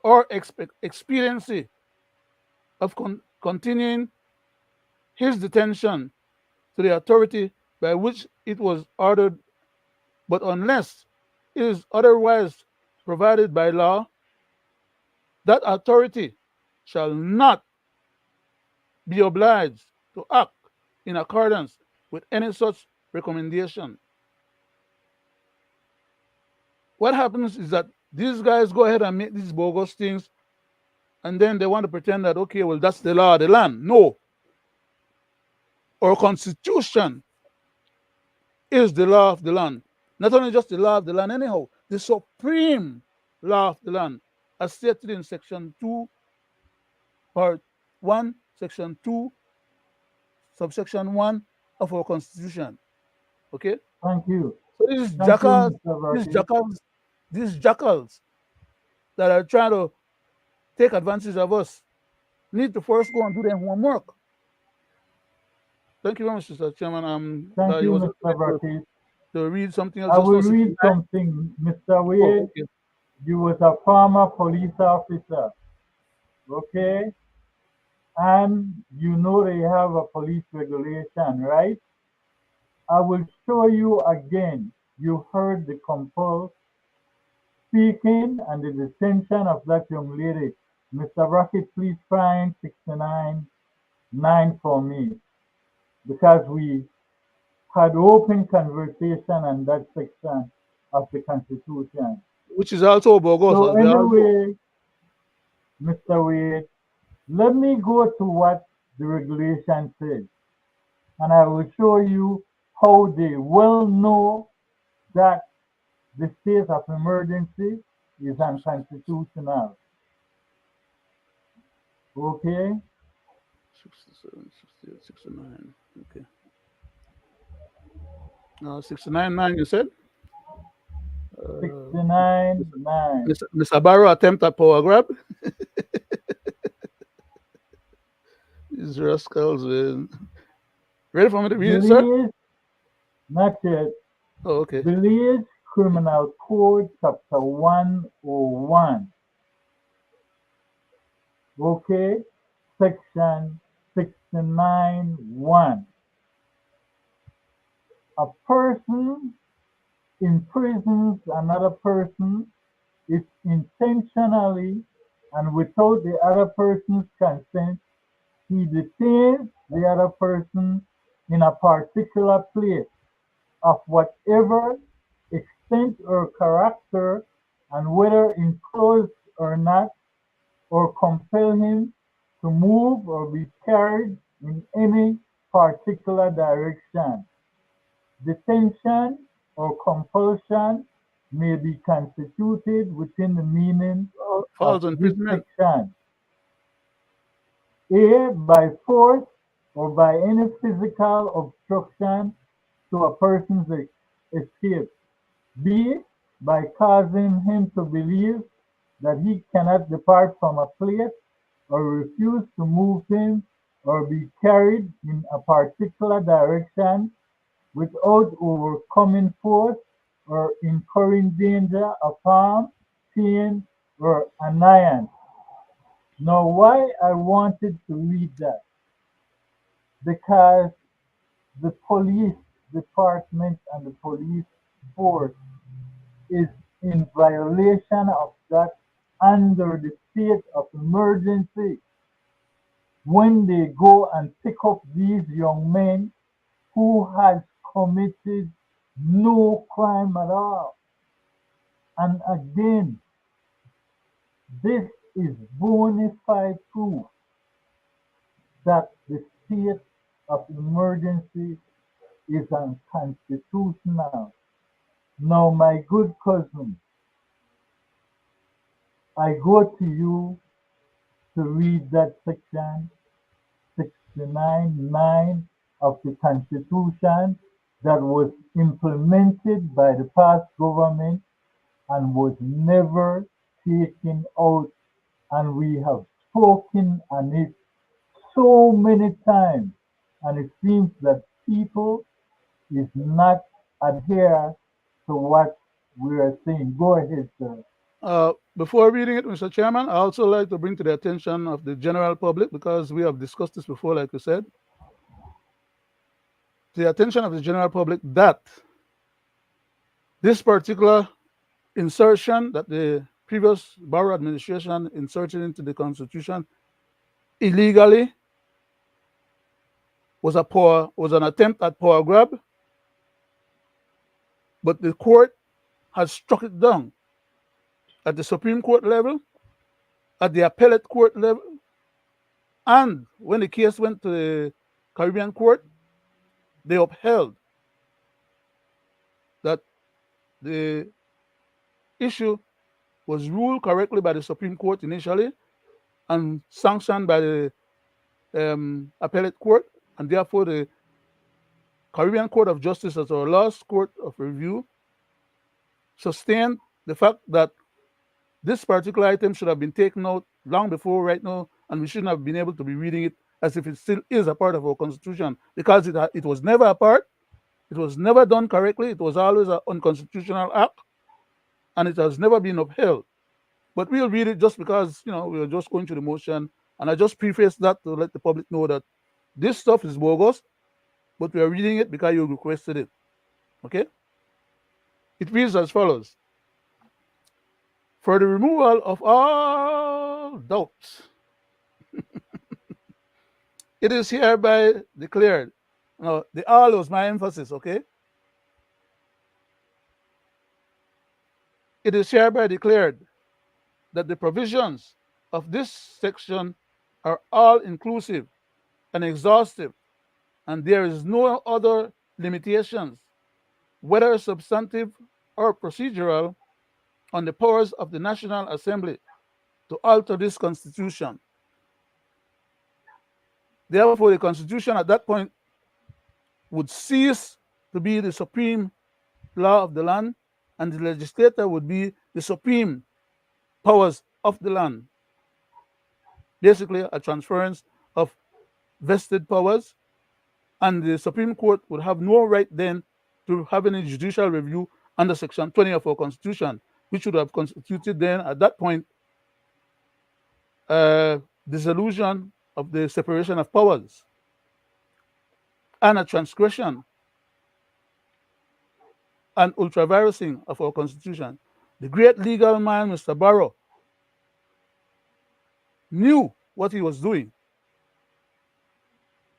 or expediency of continuing his detention to the authority by which it was ordered, but unless it is otherwise provided by law, that authority shall not be obliged to act in accordance with any such recommendation. What happens is that these guys go ahead and make these bogus things, and then they want to pretend that, okay, well, that's the law of the land. No. Our constitution is the law of the land. Not only just the law of the land, anyhow, the supreme law of the land, as stated in section 2, part 1, section 2, subsection 1 of our constitution. Okay? Thank you. So these Thank jackals, you, Mr. these jackals that are trying to take advantage of us need to first go and do their homework. Thank you very much, Mr. Chairman. Thank you, Was Mr. Brackett. to read something else I just will now. read something. Mr. Wade, Oh, okay. you was a former police officer, okay? And you know they have a police regulation, right? I will show you again. You heard the compulse speaking and the detention of that young lady. Mr. Brackett, please find 69(9) for me, because we had open conversation on that section of the Constitution. Which is also bogus. So as we all know. anyway, Mr. Wade, let me go to what the regulation says, and I will show you how they well know that the state of emergency is unconstitutional. Okay? 67, 68, 69. Okay. 69.9, you said? 69(9). Mr. Barrow attempt at power grab. These rascals, man. Ready for me to read it, sir? Belize, not yet. Oh, okay. Belize Criminal Code, Chapter 101. Okay? Section 69(1). A person imprisons another person if intentionally and without the other person's consent, he detains the other person in a particular place of whatever extent or character, and whether enclosed or not, or compel him to move or be carried in any particular direction. Detention or compulsion may be constituted within the meaning False of this imprisonment. section. A, by force or by any physical obstruction to a person's escape. B, by causing him to believe that he cannot depart from a place or refuse to move him or be carried in a particular direction without overcoming force or incurring danger of harm, pain, or annoyance. Now, why I wanted to read that? Because the police department and the police force is in violation of that under the state of emergency when they go and pick up these young men who has committed no crime at all. And again, this is bona fide proof that the state of emergency is unconstitutional. Now, my good cousin, I go to you to read that section 69(9) of the Constitution that was implemented by the past government and was never taken out. And we have spoken on it so many times, and it seems that people is not adhere to what we are saying. Go ahead, sir. Before reading it, Mr. Chairman, I also like to bring to the attention of the general public, because we have discussed this before, like you said, to the attention of the general public that this particular insertion that the previous Barrow administration inserted into the Constitution illegally was an attempt at power grab, but the court has struck it down at the Supreme Court level, at the appellate court level, and when the case went to the Caribbean court, they upheld that the issue was ruled correctly by the Supreme Court initially and sanctioned by the appellate court, and therefore the Caribbean Court of Justice, as our last court of review, sustained the fact that this particular item should have been taken out long before right now, and we shouldn't have been able to be reading it as if it still is a part of our Constitution, because it was never a part, it was never done correctly, it was always an unconstitutional act, and it has never been upheld. But we'll read it just because, we are just going through the motion, and I just preface that to let the public know that this stuff is bogus, but we are reading it because you requested it. Okay? It reads as follows. For the removal of all doubts, it is hereby declared. Now, the all was my emphasis, okay? It is hereby declared that the provisions of this section are all inclusive and exhaustive, and there is no other limitations, whether substantive or procedural, on the powers of the National Assembly to alter this Constitution. Therefore, the Constitution at that point would cease to be the supreme law of the land, and the legislator would be the supreme powers of the land. Basically, a transference of vested powers, and the Supreme Court would have no right then to have any judicial review under Section 20 of our Constitution, which would have constituted then, at that point, dissolution of the separation of powers and a transgression and ultravirusing of our Constitution. The great legal man, Mr. Barrow, knew what he was doing,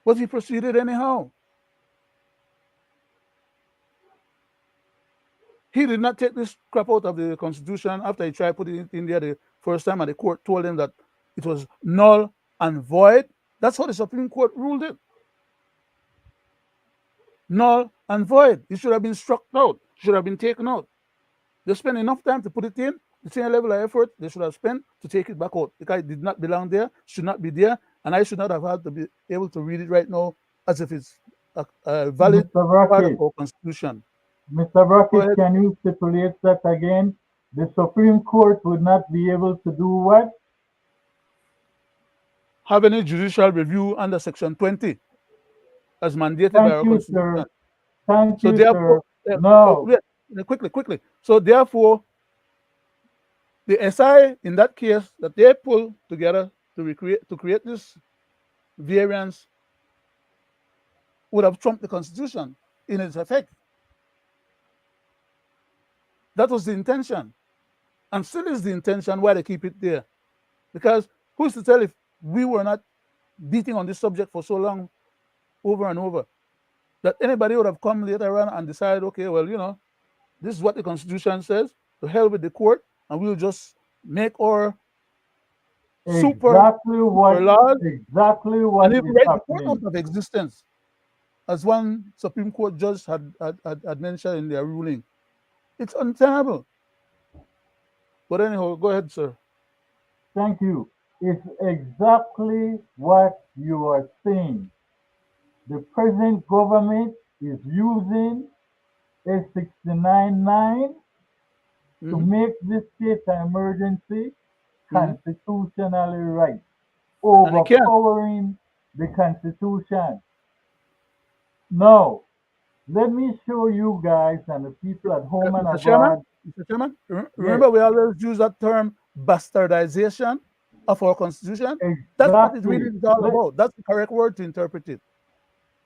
but he proceeded anyhow. He did not take this crap out of the Constitution after he tried putting it in there the first time, and the court told him that it was null and void. That's how the Supreme Court ruled it. Null and void. It should have been struck out. It should have been taken out. They spent enough time to put it in. The same level of effort they should have spent to take it back out, because it did not belong there, should not be there, and I should not have had to be able to read it right now as if it's a valid part of our Constitution. Mr. Go Brackett, ahead. can you stipulate that again? The Supreme Court would not be able to do what? Have any judicial review under Section 20 as mandated by Thank our you, Constitution. sir. Thank So you, therefore, sir. No. wait, quickly. So therefore, the SI in that case that they pull together to create this variance would have trumped the Constitution in its effect. That was the intention, and still is the intention why they keep it there. Because who's to tell if we were not beating on this subject for so long, over and over, that anybody would have come later on and decided, okay, well, this is what the Constitution says. To hell with the court, and we'll just make our super Exactly what laws and even is write the court out happening. of existence, as one Supreme Court judge had mentioned in their ruling. It's untenable. But anyhow, go ahead, sir. Thank you. It's exactly what you are saying. The present government is using a 69-9 to Hmm. make this state an emergency Hmm. constitutionally right, And it can't. overpowering the Constitution. Now, let me show you guys and the people at home and Mr. Chairman, abroad. Yes, remember we always use that term bastardization of our Constitution. That's what it really exactly. is all Let, about. That's the correct word to interpret it,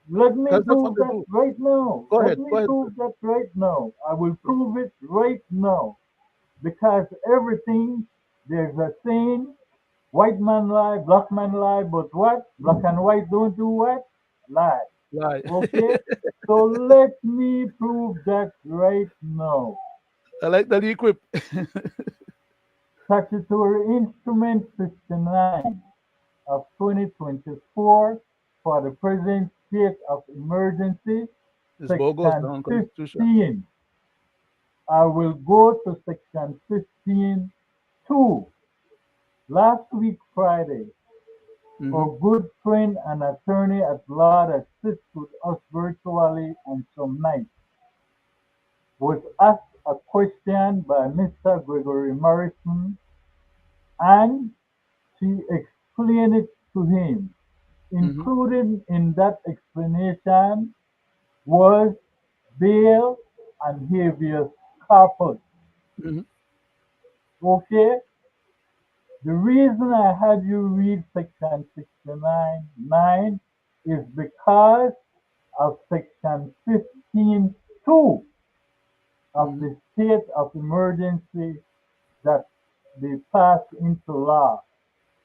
let me because that's what prove they that do. right now. Go Let ahead. me Go ahead, sir. prove that right now. I will prove it right now. Because everything, there's a saying, white man lie, black man lie, but what? Black and white don't do what? Lie. Right. Okay? So let me prove that right now. I like that equip. Statutory Instrument 59 of 2024 for the present state of emergency, It's bogus, Section non-constitution. 15. I will go to Section 15 2. Last week, Friday, Hmm. our good friend and attorney at law that sits with us virtually on some nights was asked a question by Mr. Gregory Morrison, and she explained it to him. Hmm. Included in that explanation was bail and habeas corpus. Hmm. Okay? The reason I had you read section 69.9 is because of section 15.2 of Hmm. the state of emergency that they passed into law.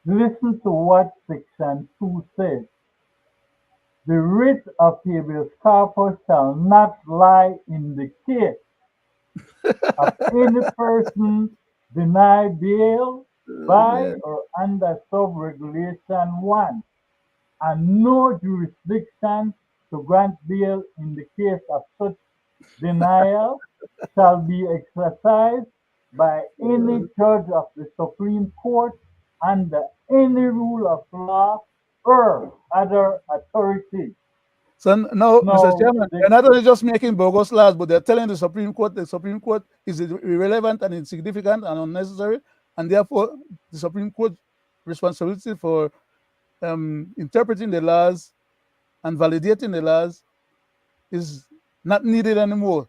Listen to what section 2 says. The writ of habeas corpus shall not lie in the case of any person denied bail Oh, by man. or under sub-regulation 1, and no jurisdiction to grant bail in the case of such denial shall be exercised by any judge of the Supreme Court under any rule of law or other authority. So now, Mr. Now, Chairman, they're not only just making bogus laws, but they're telling the Supreme Court is irrelevant and insignificant and unnecessary, and therefore the Supreme Court responsibility for interpreting the laws and validating the laws is not needed anymore,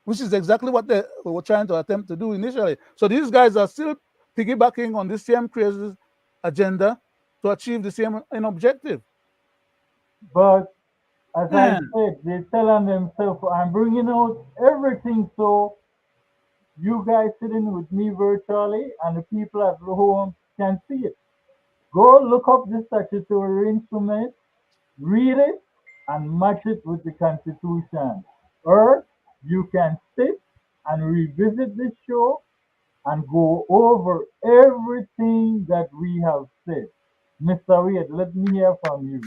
which is exactly what they were trying to attempt to do initially. So these guys are still piggybacking on this same crazy agenda to achieve the same objective. but as I Man, said, they're telling themselves, I'm bringing out everything so you guys sitting with me virtually and the people at home can see it. Go look up the statutory instrument, read it, and match it with the Constitution. Or you can sit and revisit this show and go over everything that we have said. Mr. Wade, let me hear from you.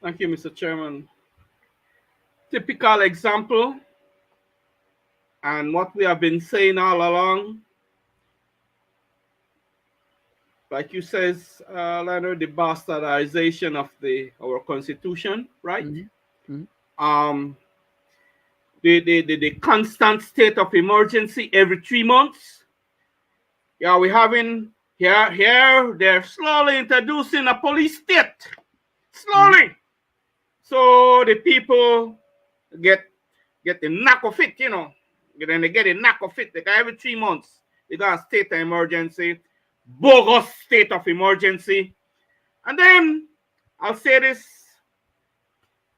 Thank you, Mr. Chairman. Typical example, and what we have been saying all along, like you says, Leonard, the bastardization of our constitution, right? mhm, mhm. um, the constant state of emergency every 3 months. Yeah, we're having here they're slowly introducing a police state. Slowly. So the people get the knack of it, you know. Then they get a knack of it. They got every 3 months. They got a state of emergency, bogus state of emergency. And then I'll say this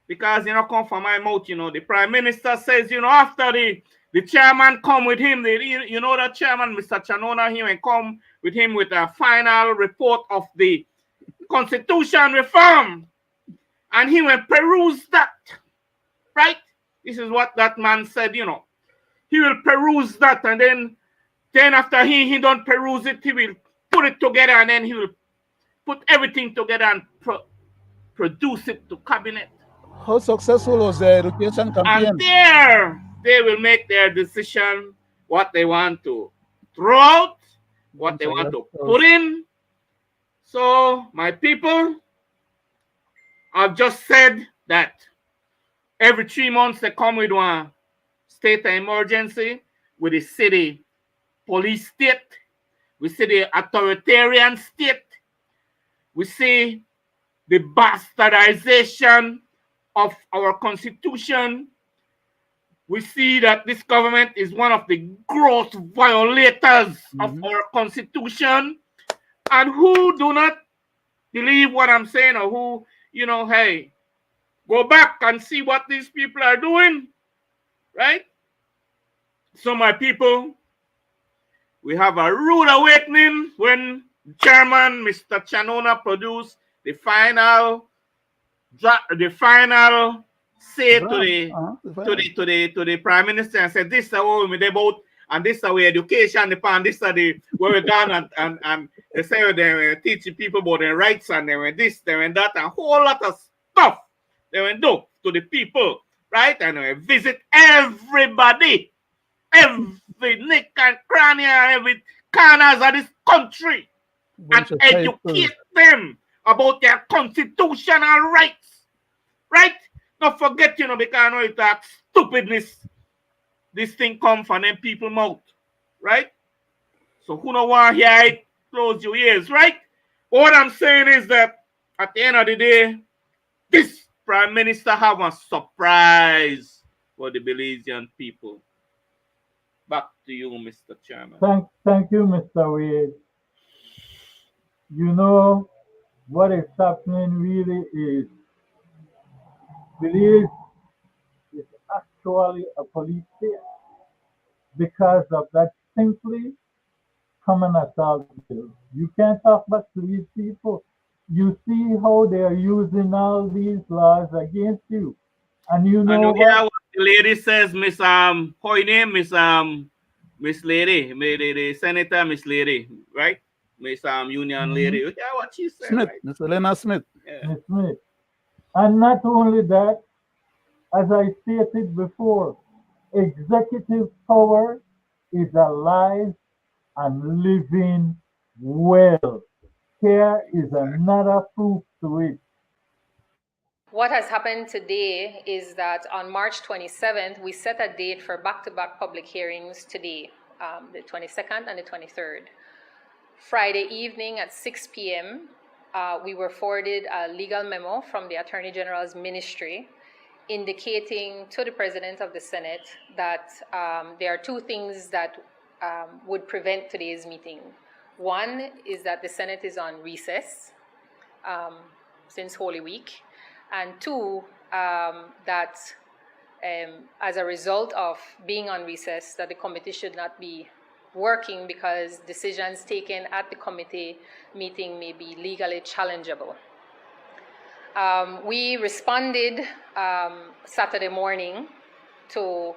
because you know come from my mouth, you know. The prime minister says, you know, after the chairman come with him, you know the chairman, Mr. Chanona, he will come with him with a final report of the constitution reform. And he will peruse that, right? This is what that man said, you know. He will peruse that, and then after he don't peruse it, he will put it together, and then he will put everything together and produce it to cabinet. How successful was the education campaign? And there they will make their decision what they want to throw out, what they want to put in. So my people, I've just said that every 3 months they come with one state of emergency with the city police state. We see the authoritarian state. We see the bastardization of our constitution. We see that this government is one of the gross violators of our constitution. And who do not believe what I'm saying, or who, you know, hey, go back and see what these people are doing, right? So my people, we have a rude awakening when Chairman Mr. Chanona produced the final say to the Prime Minister and said, this is what we're about, and this is our education depend, this is the where we gone and they say they're teaching people about their rights, and they went this, they went that, and a whole lot of stuff they went do to the people, right? And they visit everybody, every nick and cranny, every corners of this country, and educate them about their constitutional rights, right? Don't forget, you know, because I know it's that stupidness this thing come from them people mouth, right? So who don't want to hear it, close your ears, right? What I'm saying is that at the end of the day, this Prime Minister have a surprise for the Belizean people. Back to you, Mr. Chairman. Thank you, Mr. Wade. You know, what is happening really is Belize is actually a police state because of that simply common assault bill. You can't talk about police people. You see how they're using all these laws against you. And you know what the lady says, Miss how your name, Miss Lady, the Senator, Miss Lady, right? Miss Union Lady. You hear what she said, Smith, right? Mr. Leonard Smith. Yeah. Miss Smith. And not only that, as I stated before, executive power is alive and living well. Here is another proof to it. What has happened today is that on March 27th, we set a date for back-to-back public hearings today, the 22nd and the 23rd. Friday evening at 6 p.m., we were forwarded a legal memo from the Attorney General's ministry indicating to the President of the Senate that there are two things that would prevent today's meeting. One is that the Senate is on recess since Holy Week. And two, that as a result of being on recess, that the committee should not be working because decisions taken at the committee meeting may be legally challengeable. We responded Saturday morning to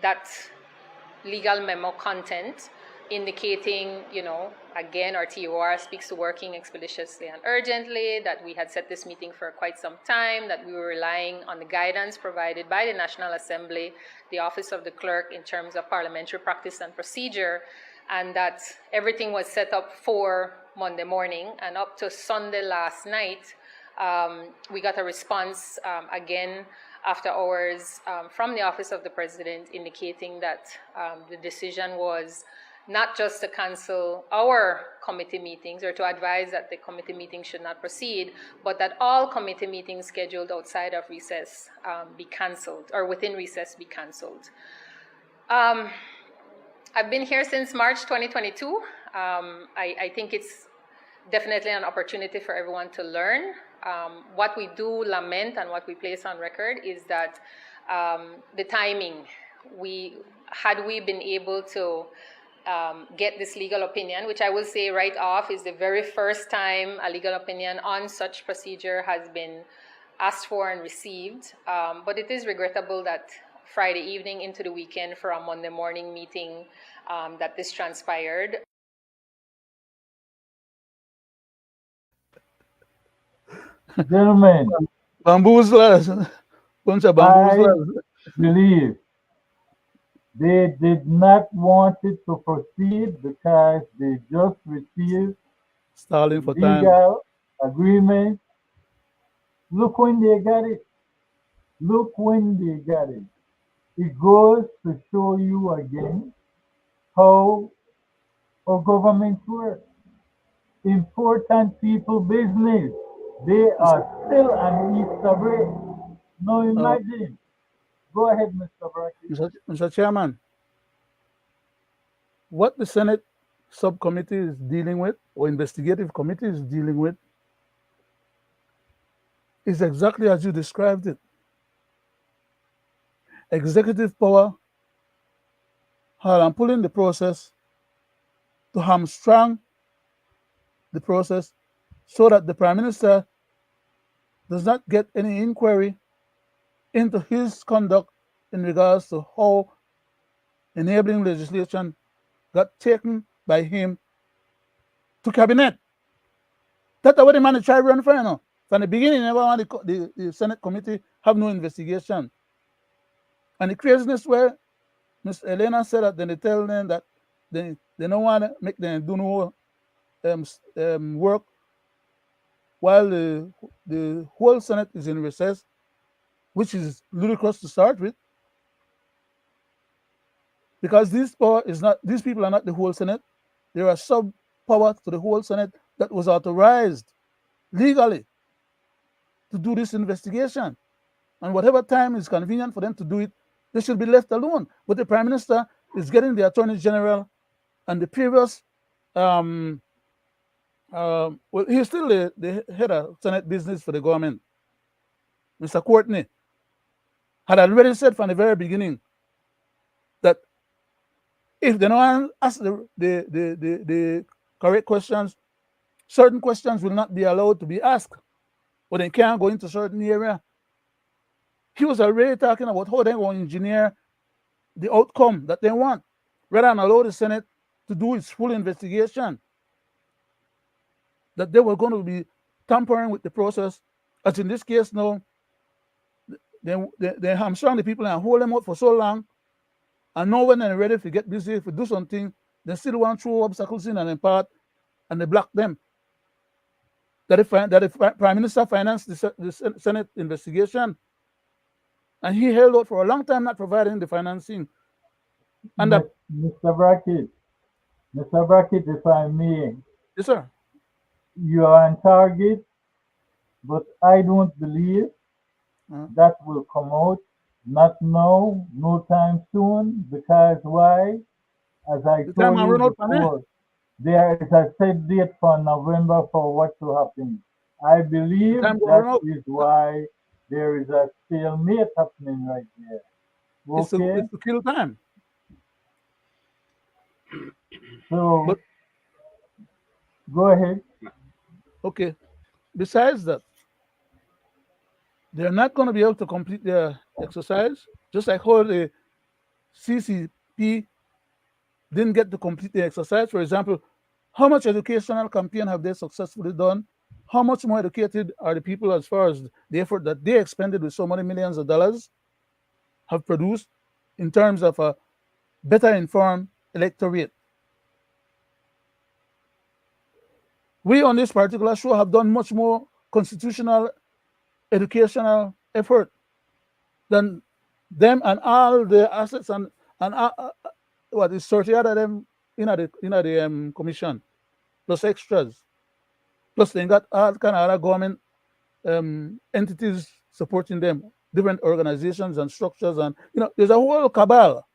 that legal memo content, indicating, you know, again, our TOR speaks to working expeditiously and urgently, that we had set this meeting for quite some time, that we were relying on the guidance provided by the National Assembly, the Office of the Clerk in terms of parliamentary practice and procedure, and that everything was set up for Monday morning, and up to Sunday last night, We got a response again after hours from the Office of the President indicating that the decision was not just to cancel our committee meetings or to advise that the committee meetings should not proceed, but that all committee meetings scheduled outside of recess be canceled, or within recess be canceled. I've been here since March 2022. I think it's definitely an opportunity for everyone to learn. What we do lament and what we place on record is that the timing, had we been able to get this legal opinion, which I will say right off is the very first time a legal opinion on such procedure has been asked for and received. But it is regrettable that Friday evening into the weekend for a Monday morning meeting that this transpired. Gentlemen, Bamboozlers. Bunch of I bamboozlers. believe they did not want it to proceed because they just received Stalling for time. legal agreement. Look when they got it. Look when they got it. It goes to show you again how our government works. Important people business. They are still on Easter break. Now Uh, imagine. Go ahead, Mr. Brackett. Mr. Chairman, what the Senate subcommittee is dealing with, or investigative committee is dealing with, is exactly as you described it. Executive power are pulling the process to hamstring the process so that the Prime Minister does not get any inquiry into his conduct in regards to how enabling legislation got taken by him to cabinet. That's what the man try run for, you know. From the beginning, never want the Senate committee have no investigation. And the craziness where Ms. Elena said that then they tell them that they don't want to make them do no work while the whole Senate is in recess, which is ludicrous to start with, because these people are not the whole Senate. There are sub power to the whole Senate that was authorized legally to do this investigation. And whatever time is convenient for them to do it, they should be left alone. But the Prime Minister is getting the Attorney General and the previous, well, he's still the head of Senate business for the government, Mr. Courtney, had already said from the very beginning that if they don't ask the correct questions, certain questions will not be allowed to be asked, or they can't go into certain area. He was already talking about how they're going to engineer the outcome that they want, rather than allow the Senate to do its full investigation, that they were going to be tampering with the process. As in this case now, they hamstrung the people and hold them out for so long, and now when they're ready to get busy, to do something, they still want to throw obstacles in and impart, and they block them. That the Prime Minister financed the Senate investigation, and he held out for a long time not providing the financing. And Mr. Brackett, if I may, yes, sir. you are on target, but I don't believe that will come out. Not now, no time soon, because why? As I told you before, there is a set date for November for what to happen. I believe that is why there is a stalemate happening right there. Okay? It's to kill time. So, but, go ahead. Okay. Besides that, they're not going to be able to complete their exercise, just like how the CCP didn't get to complete the exercise. For example, how much educational campaign have they successfully done? How much more educated are the people as far as the effort that they expended with so many millions of dollars have produced in terms of a better informed electorate? We on this particular show have done much more constitutional educational effort than them and all the assets and what is 30 out of them in the commission plus extras. Plus they got all kind of other government entities supporting them, different organizations and structures, and there's a whole cabal,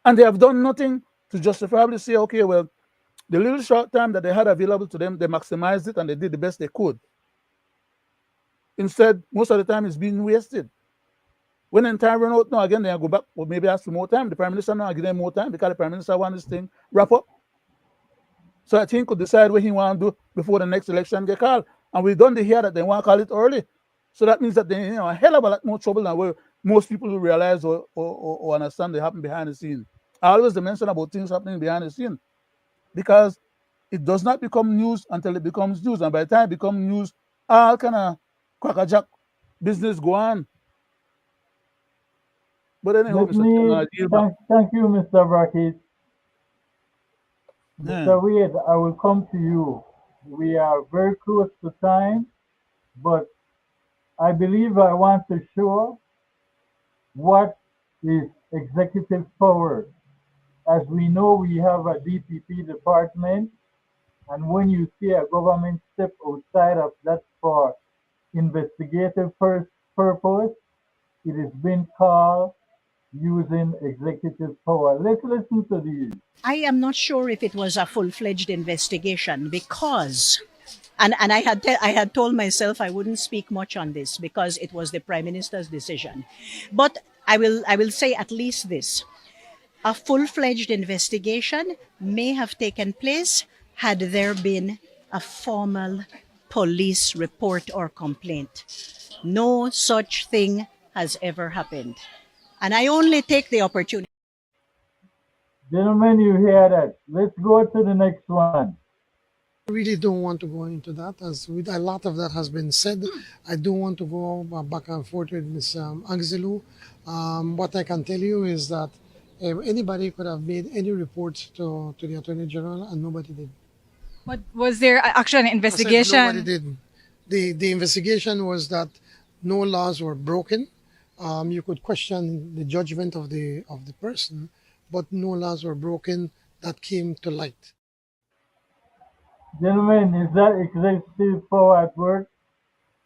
and they have done nothing to justifiably say, okay, well, the little short time that they had available to them, they maximized it and they did the best they could. Instead, most of the time it's being wasted. When in time run out now, again, they go back or maybe ask for more time. The Prime Minister now give them more time because the Prime Minister wants this thing wrap up. So I think could decide what he want to do before the next election get called. And we done to hear that they want to call it early. So that means that they a hell of a lot more trouble than where most people will realize or understand they happen behind the scene. I always mention about things happening behind the scene because it does not become news until it becomes news. And by the time it becomes news, all kind of crackerjack business go on. But anyhow, Let me thank you, Mr. Brackett. Mr. Wade, I will come to you. We are very close to time, but I believe I want to show what is executive power. As we know, we have a DPP department, and when you see a government step outside of that for investigative purpose, it has been called using executive power. Let's listen to these. I am not sure if it was a full-fledged investigation because, and I had told myself I wouldn't speak much on this because it was the Prime Minister's decision. But I will say at least this. A full-fledged investigation may have taken place had there been a formal police report or complaint. No such thing has ever happened. And I only take the opportunity. Gentlemen, you hear that. Let's go to the next one. I really don't want to go into that, as with a lot of that has been said. I don't want to go back and forth with Ms. Angzilu. What I can tell you is that anybody could have made any reports to the Attorney General and nobody did. What was there actually an investigation? I said nobody did. The investigation was that no laws were broken. You could question the judgment of the person, but no laws were broken that came to light. Gentlemen, is that executive power at work?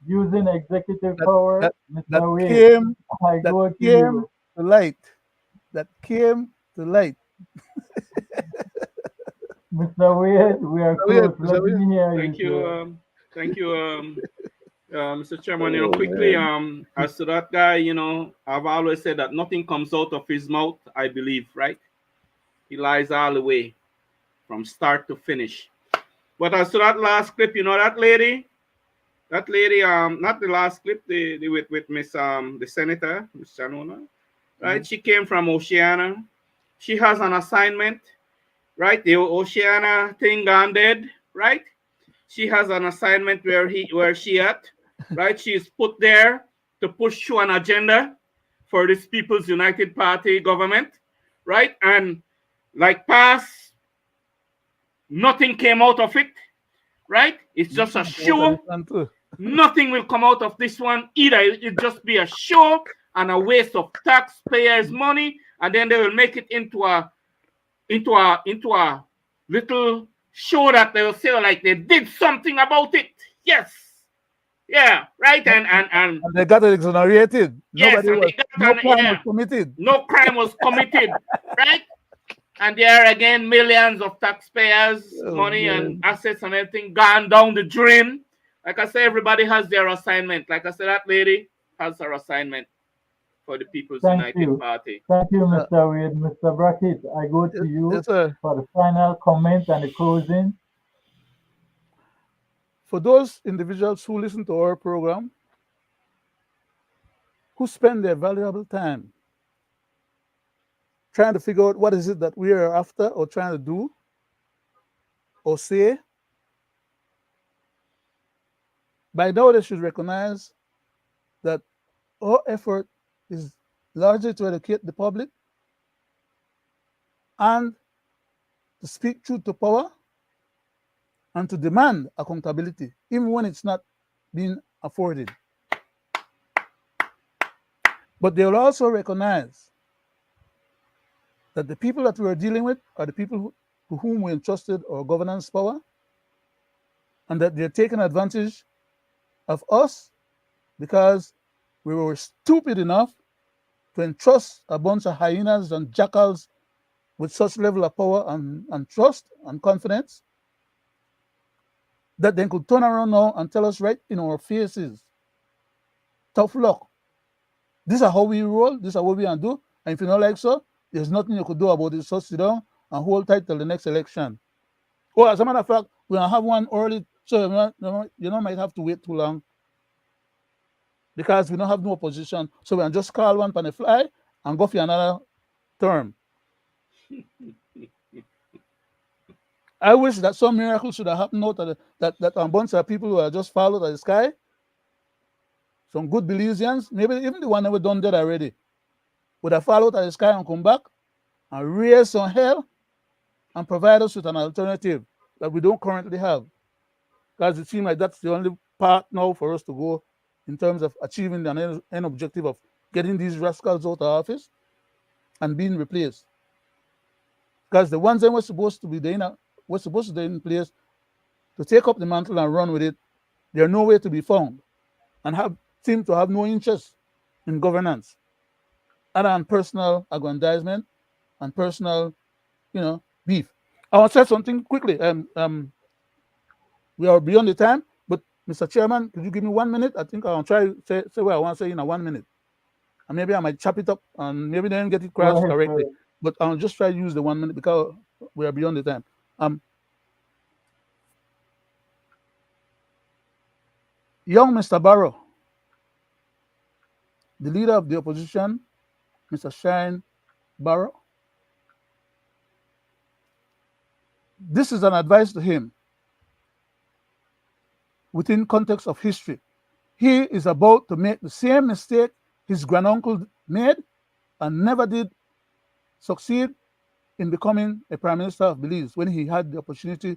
Using executive power, Mr. Wade, that came to light. That came to light. Mr. Wade, we are close. Let me hear you. Thank you, Mr. Chairman. Quickly, as to that guy, I've always said that nothing comes out of his mouth, I believe, right? He lies all the way from start to finish. But as to that last clip, that lady, not the last clip, with Miss the Senator, Miss Chanona, right? She came from Oceana. She has an assignment, right? The Oceana thing gone dead, right? She has an assignment where she at, right? She is put there to push through an agenda for this People's United Party government, right? And like past, nothing came out of it, right? It's just a show. Nothing will come out of this one either. It'll just be a show and a waste of taxpayers' money, and then they will make it into a little show that they will say like they did something about it. Yes. Yeah, right. And they got it exonerated. Yes, no crime was committed. No crime was committed, right? And there again, millions of taxpayers' money and assets and everything gone down the drain. Like I say, everybody has their assignment. Like I said, that lady has her assignment for the People's United Party. Thank you, Mr. Wade. Mr. Brackett, I go to you for the final comment and the closing. For those individuals who listen to our program, who spend their valuable time trying to figure out what is it that we are after or trying to do or say, by now they should recognize that our effort is largely to educate the public and to speak truth to power and to demand accountability, even when it's not being afforded. But they will also recognize that the people that we are dealing with are the people to whom we entrusted our governance power, and that they're taking advantage of us because we were stupid enough to entrust a bunch of hyenas and jackals with such level of power and trust and confidence that they could turn around now and tell us right in our faces, tough luck. This is how we roll, this is what we can do, and if you don't like so, there's nothing you could do about it, so sit down and hold tight till the next election. Or as a matter of fact, we'll have one early, so you know might have to wait too long because we don't have no opposition. So we'll just call one on the fly and go for another term. I wish that some miracle should have happened out of that a bunch of people who are just followed at the sky, some good Belizeans, maybe even the one that were done dead already, would have followed at the sky and come back and raise some hell and provide us with an alternative that we don't currently have. Because it seems like that's the only path now for us to go in terms of achieving the end objective of getting these rascals out of office and being replaced. Because the ones that were supposed to be in place to take up the mantle and run with it, they're nowhere to be found and seem to have no interest in governance other than personal aggrandizement and personal, beef. I want to say something quickly. We are beyond the time, but Mr. Chairman, could you give me 1 minute? I think I'll try to say what I want to say in a 1 minute. And maybe I might chop it up and maybe then get it Go crossed ahead, correctly. sir. But I'll just try to use the 1 minute because we are beyond the time. Young Mr. Barrow, the leader of the opposition, Mr. Shine Barrow, this is an advice to him within context of history. He is about to make the same mistake his granduncle made and never did succeed in becoming a prime minister of Belize when he had the opportunity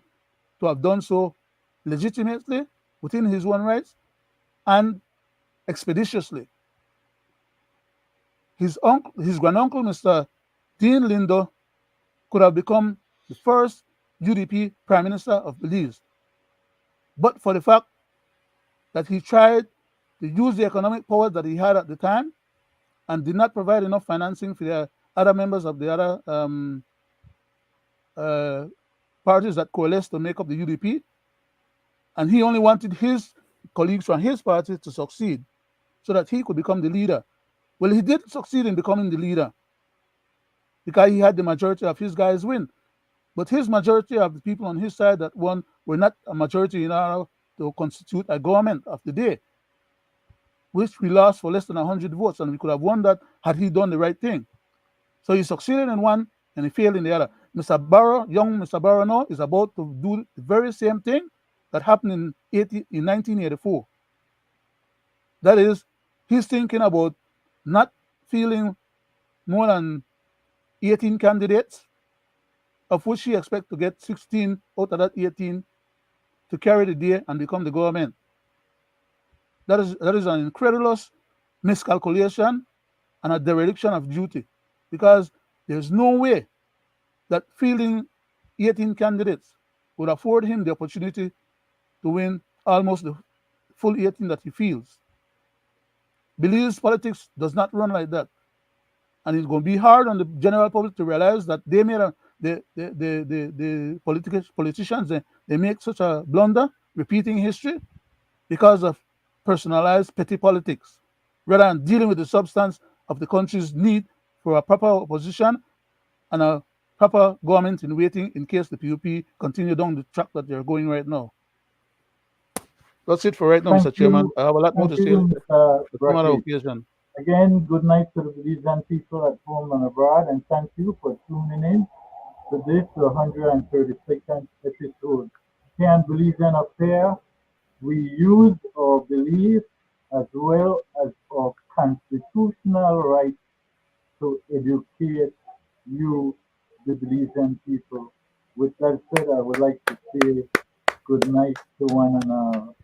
to have done so legitimately within his own rights and expeditiously. His granduncle, Mr. Dean Lindo, could have become the first UDP prime minister of Belize, but for the fact that he tried to use the economic power that he had at the time and did not provide enough financing for the other members of the other parties that coalesced to make up the UDP, and he only wanted his colleagues from his party to succeed so that he could become the leader. Well, he did succeed in becoming the leader because he had the majority of his guys win. But his majority of the people on his side that won were not a majority in order to constitute a government of the day, which we lost for less than 100 votes, and we could have won that had he done the right thing. So he succeeded in one and he failed in the other. Young Mr. Barrow now is about to do the very same thing that happened in 1984. That is, he's thinking about not feeling more than 18 candidates, of which he expects to get 16 out of that 18 to carry the day and become the government. That is an incredulous miscalculation and a dereliction of duty, because there's no way that fielding 18 candidates would afford him the opportunity to win almost the full 18 that he fields. Belize politics does not run like that. And it's going to be hard on the general public to realize that they made the politicians, they make such a blunder, repeating history, because of personalized petty politics, rather than dealing with the substance of the country's need for a proper opposition and a proper government in waiting in case the PUP continue down the track that they're going right now. That's it for right now, Thank Mr. Chairman. you. I have a lot more to Thank say you, Mr. at some other Brackett. occasion. Again, good night to the Belizean people at home and abroad, and thank you for tuning in to this 136th episode. Here on Belizean Affair, we use our belief as well as our constitutional right to educate you, the Belizean people. With that said, I would like to say good night to one and all.